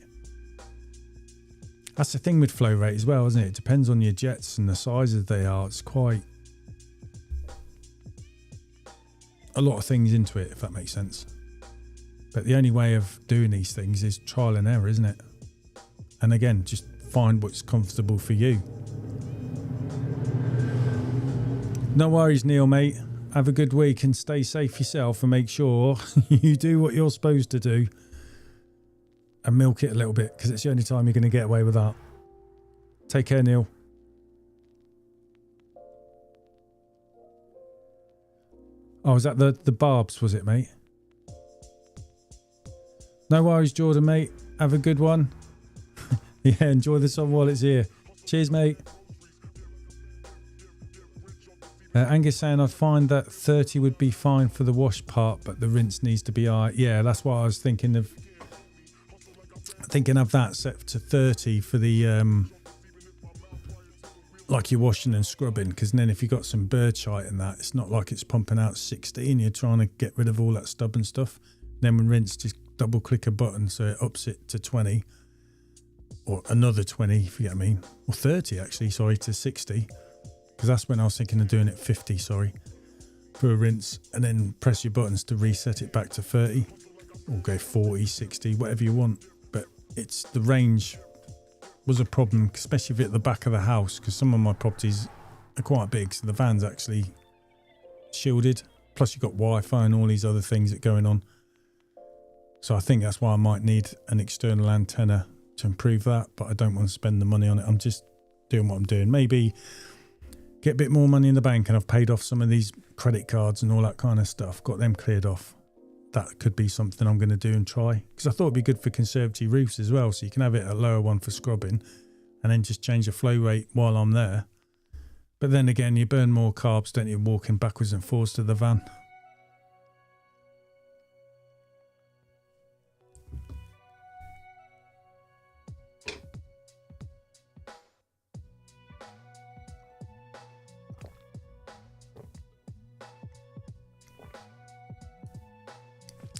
That's the thing with flow rate as well, isn't it? It depends on your jets and the sizes they are. It's quite a lot of things into it, if that makes sense. But the only way of doing these things is trial and error, isn't it? And again, just find what's comfortable for you. No worries, Neil, mate. Have a good week and stay safe yourself, and make sure you do what you're supposed to do and milk it a little bit, because it's the only time you're going to get away with that. Take care, Neil. Oh, was that the barbs, was it, mate? No worries, Jordan, mate. Have a good one. Yeah, enjoy the sun while it's here. Cheers, mate. Angus saying, I find that 30 would be fine for the wash part, but the rinse needs to be high. Yeah, that's what I was thinking of. Thinking of that set to 30 for the like you're washing and scrubbing, because then if you've got some bird shite in that, it's not like it's pumping out 60 and you're trying to get rid of all that stub and stuff. Then when rinse, just double click a button so it ups it to 20, or another 20 if you get what I mean, or 30 actually, sorry, to 60, because that's when I was thinking of doing it 50, sorry, for a rinse, and then press your buttons to reset it back to 30, or go 40, 60, whatever you want. But it's the range was a problem, especially if you're at the back of the house, because some of my properties are quite big, so the van's actually shielded, plus you've got Wi-Fi and all these other things that are going on. So I think that's why I might need an external antenna to improve that, but I don't want to spend the money on it. I'm just doing what I'm doing. Maybe get a bit more money in the bank, and I've paid off some of these credit cards and all that kind of stuff, got them cleared off. That could be something I'm going to do and try, because I thought it'd be good for conservatory roofs as well, so you can have it a lower one for scrubbing and then just change the flow rate while I'm there. But then again, you burn more carbs, don't you, walking backwards and forwards to the van.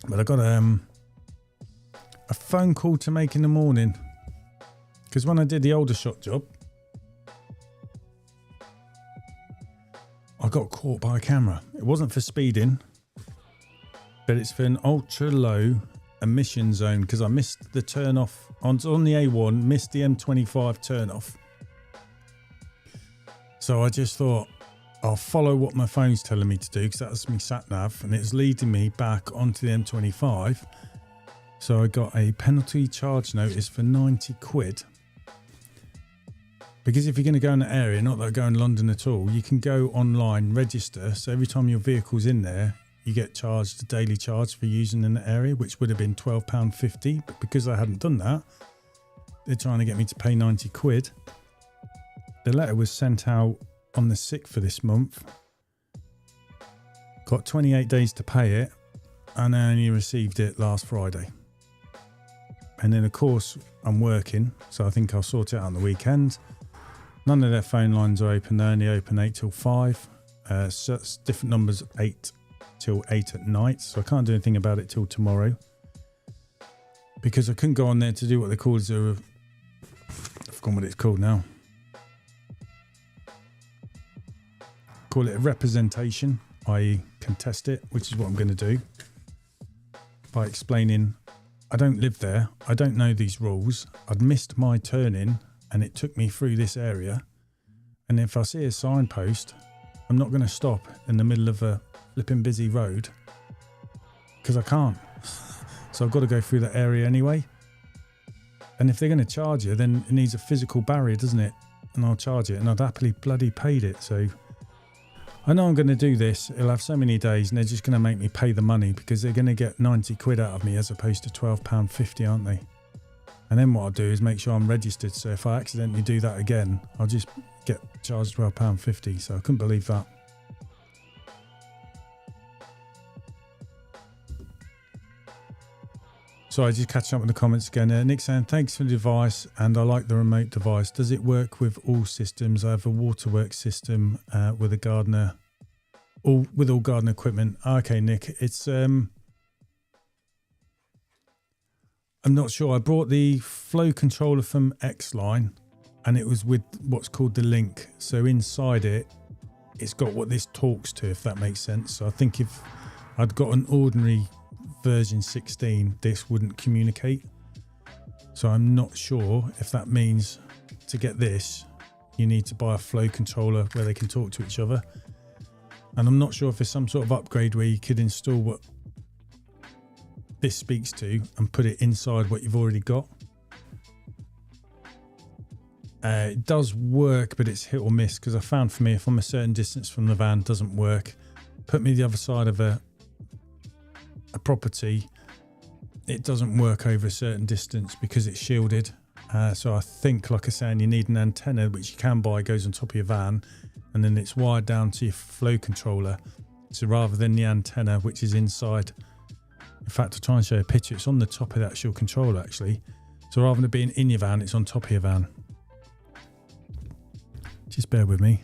But I got a phone call to make in the morning, because when I did the older shot job, I got caught by a camera. It wasn't for speeding, but it's for an ultra low emission zone, because I missed the turn off on the A1, missed the M25 turn off. So I just thought, I'll follow what my phone's telling me to do, because that's my sat nav, and it's leading me back onto the M25. So I got a penalty charge notice for 90 quid. Because if you're going to go in the area, not that I go in London at all, you can go online, register. So every time your vehicle's in there, you get charged a daily charge for using in the area, which would have been £12.50. But because I hadn't done that, they're trying to get me to pay 90 quid. The letter was sent out on the 6th of this month. Got 28 days to pay it, and I only received it last Friday. And then of course I'm working, so I think I'll sort it out on the weekend. None of their phone lines are open. They're only open 8 till 5. So it's different numbers, 8 till 8 at night, so I can't do anything about it till tomorrow, because I couldn't go on there to do what they call I've forgotten what it's called now. Call it a representation, i.e. contest it, which is what I'm going to do, by explaining I don't live there, I don't know these rules, I'd missed my turn-in and it took me through this area, and if I see a signpost, I'm not going to stop in the middle of a flipping busy road, because I can't. So I've got to go through that area anyway. And if they're going to charge you, then it needs a physical barrier, doesn't it? And I'll charge it, and I'd happily bloody paid it. So I know I'm going to do this. It'll have so many days, and they're just going to make me pay the money because they're going to get 90 quid out of me as opposed to £12.50, aren't they? And then what I'll do is make sure I'm registered. So if I accidentally do that again, I'll just get charged £12.50. So I couldn't believe that. So I just catching up with the comments again. Nick saying, thanks for the advice, and I like the remote device. Does it work with all systems? I have a waterworks system with a gardener, with all garden equipment. Okay, Nick, it's I'm not sure. I brought the flow controller from Xline, and it was with what's called the link. So inside it, it's got what this talks to, if that makes sense. So I think if I'd got an ordinary version 16, this wouldn't communicate. So I'm not sure if that means to get this you need to buy a flow controller where they can talk to each other, and I'm not sure if there's some sort of upgrade where you could install what this speaks to and put it inside what you've already got. It does work, but it's hit or miss, because I found for me, if I'm a certain distance from the van, it doesn't work. Put me the other side of a property, it doesn't work over a certain distance because it's shielded. So I think, like I was saying, you need an antenna, which you can buy, goes on top of your van, and then it's wired down to your flow controller. So rather than the antenna, which is inside, in fact, I'll try and show you a picture, it's on the top of the actual controller actually. So rather than it being in your van, it's on top of your van. Just bear with me.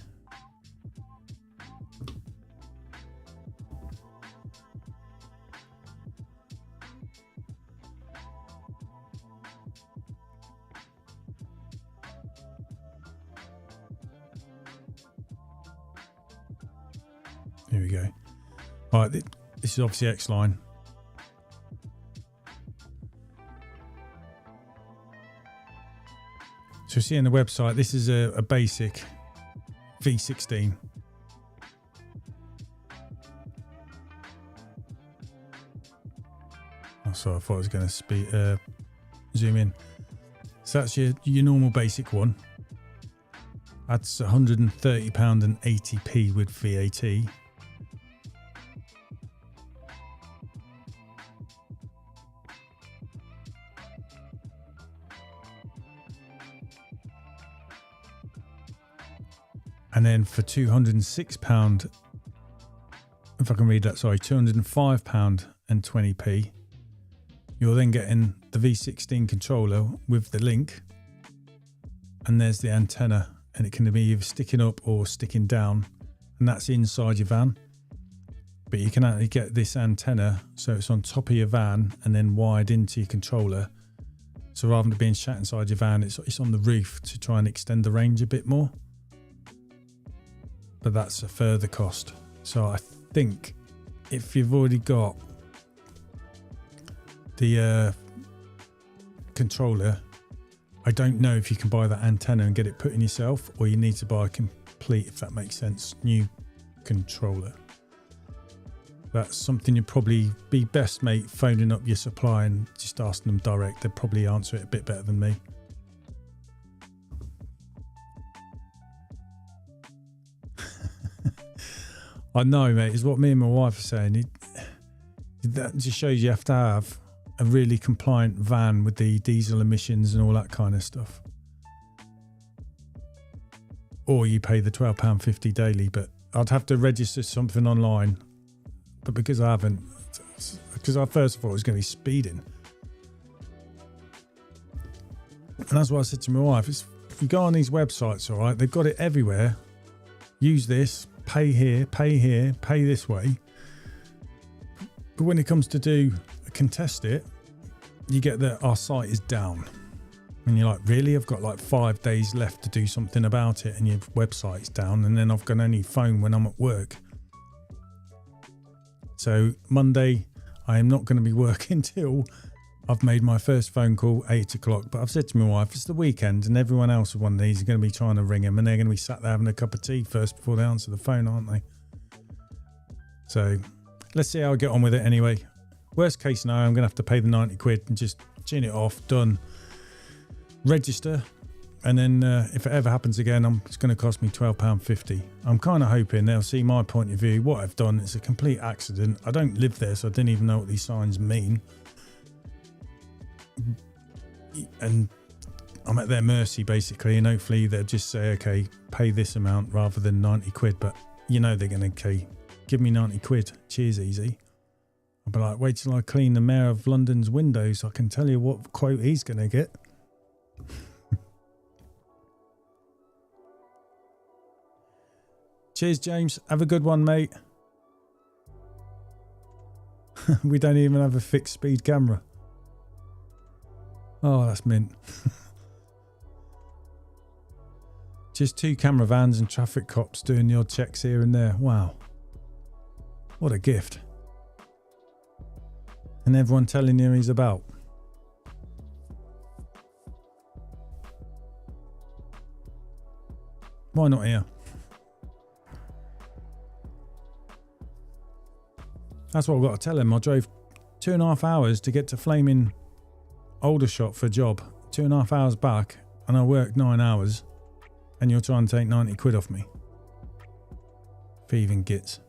Here we go. All right, this is obviously Xline. So you see on the website, this is a basic V16. Oh, sorry, I thought I was going to zoom in. So that's your normal basic one. That's £130 and 80p with VAT. And then for £206, if I can read that, sorry, £205 and 20p, you're then getting the V16 controller with the link, and there's the antenna, and it can be either sticking up or sticking down, and that's inside your van. But you can actually get this antenna so it's on top of your van and then wired into your controller. So rather than being sat inside your van, it's on the roof to try and extend the range a bit more. But that's a further cost. So I think if you've already got the controller, I don't know if you can buy that antenna and get it put in yourself, or you need to buy a complete, if that makes sense, new controller. That's something you'd probably be best, mate, phoning up your supplier and just asking them direct. They'd probably answer it a bit better than me. I know, mate, is what me and my wife are saying. That just shows you have to have a really compliant van with the diesel emissions and all that kind of stuff. Or you pay the £12.50 daily, but I'd have to register something online. But because I haven't, because I first thought it was going to be speeding. And that's what I said to my wife. If you go on these websites, all right, they've got it everywhere. Use this. Pay here, pay this way. But when it comes to contest it, you get that our site is down. And you're like, really? I've got like 5 days left to do something about it, and your website's down, and then I've got only phone when I'm at work. So Monday, I am not going to be working till I've made my first phone call, 8 o'clock. But I've said to my wife, it's the weekend, and everyone else with one of these are going to be trying to ring them, and they're going to be sat there having a cup of tea first before they answer the phone, aren't they? So let's see how I get on with it anyway. Worst case scenario, I'm going to have to pay the 90 quid and just chin it off, done. register, and then if it ever happens again, it's going to cost me £12.50. I'm kind of hoping they'll see my point of view. What I've done is a complete accident. I don't live there, so I didn't even know what these signs mean. And I'm at their mercy, basically, and hopefully they'll just say, okay, pay this amount rather than 90 quid. But you know they're going to give me 90 quid. Cheers, easy. I'll be like, wait till I clean the Mayor of London's windows. I can tell you what quote he's going to get. Cheers, James. Have a good one, mate. We don't even have a fixed speed camera. Oh, that's mint. Just 2 camera vans and traffic cops doing the odd checks here and there. Wow. What a gift. And everyone telling you he's about. Why not here? That's what I've got to tell him. I drove 2.5 hours to get to flaming Aldershot for a job. 2.5 hours back, and I worked 9 hours, and you're trying to take 90 quid off me. Thieving gits.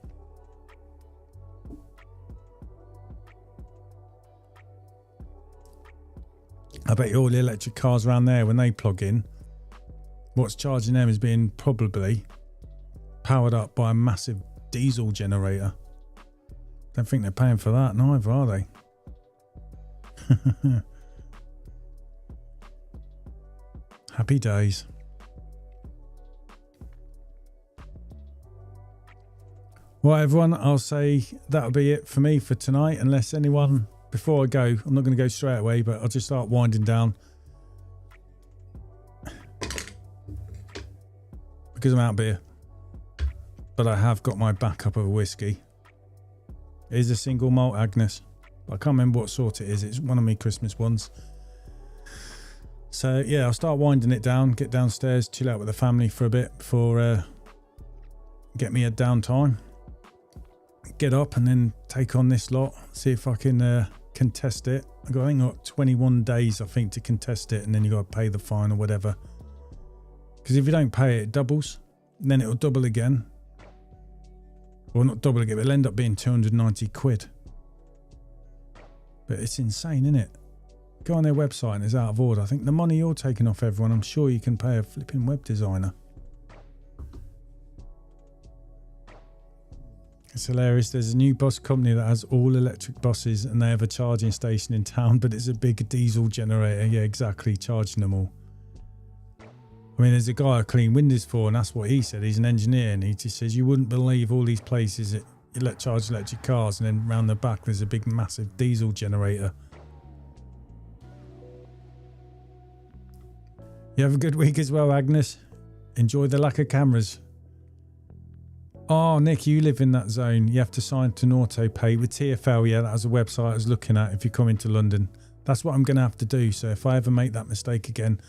I bet you all the electric cars around there, when they plug in, what's charging them is being probably powered up by a massive diesel generator. Don't think they're paying for that neither, are they? Happy days. Well, everyone, I'll say that'll be it for me for tonight. Unless anyone, before I go, I'm not going to go straight away, but I'll just start winding down. Because I'm out of beer. But I have got my backup of a whiskey. It is a single malt Agnes. I can't remember what sort it is. It's one of my Christmas ones. So yeah, I'll start winding it down, get downstairs, chill out with the family for a bit before get me a downtime. Get up and then take on this lot. See if I can contest it. I think I've got 21 days, I think, to contest it, and then you got to pay the fine or whatever. Because if you don't pay it, it doubles. And then it'll double again. Well, not double again, but it'll end up being 290 quid. But it's insane, isn't it? Go on their website and it's out of order. I think the money you're taking off everyone, I'm sure you can pay a flipping web designer. It's hilarious. There's a new bus company that has all electric buses and they have a charging station in town, but it's a big diesel generator. Yeah, exactly. Charging them all. I mean, there's a guy I clean windows for, and that's what he said. He's an engineer, and he just says you wouldn't believe all these places that charge electric cars, and then round the back there's a big massive diesel generator. You have a good week as well, Agnes. Enjoy the lack of cameras. Oh, Nick, you live in that zone. You have to sign to an auto pay with TfL. Yeah, that was a website I was looking at if you come into London. That's what I'm going to have to do. So if I ever make that mistake again,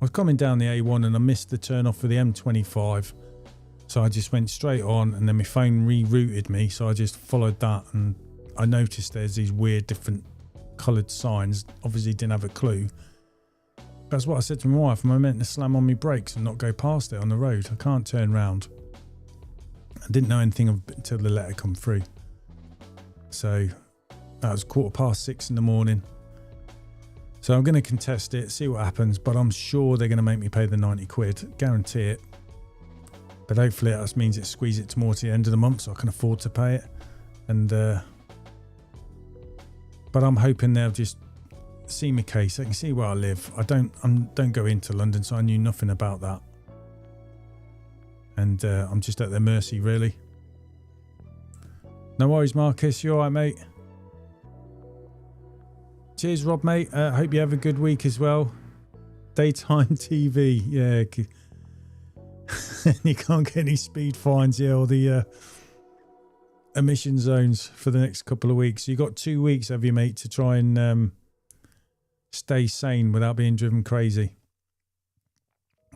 I was coming down the A1 and I missed the turn off for the M25. So I just went straight on, and then my phone rerouted me. So I just followed that, and I noticed there's these weird different coloured signs. Obviously didn't have a clue. That's what I said to my wife. Am I meant to slam on my brakes and not go past it on the road? I can't turn round. I didn't know anything until the letter come through. So that was 6:15 in the morning. So I'm going to contest it, see what happens, but I'm sure they're going to make me pay the 90 quid. Guarantee it. But hopefully that means it squeeze it to the end of the month so I can afford to pay it. And but I'm hoping they'll just see my case. They can see where I live. I don't go into London, so I knew nothing about that. And I'm just at their mercy, really. No worries, Marcus. You all right, mate? Cheers, Rob, mate. Hope you have a good week as well. Daytime TV. Yeah. You can't get any speed fines, yeah, or the emission zones for the next couple of weeks. You've got 2 weeks, have you, mate, to try and stay sane without being driven crazy.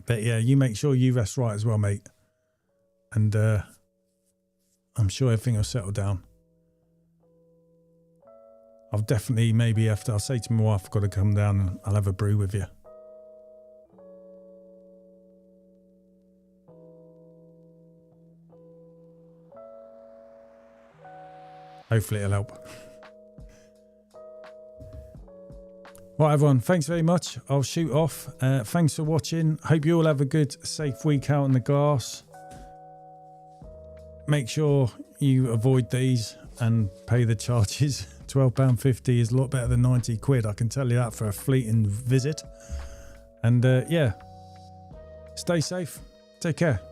But yeah, you make sure you rest right as well, mate. And I'm sure everything will settle down. I'll definitely, maybe after, I'll say to my wife, I've got to come down and I'll have a brew with you. hopefully it'll help. Right, everyone, thanks very much. I'll shoot off. Thanks for watching. Hope you all have a good, safe week out on the grass. Make sure you avoid these and pay the charges. £12.50 is a lot better than 90 quid. I can tell you that for a fleeting visit. And yeah, stay safe. Take care.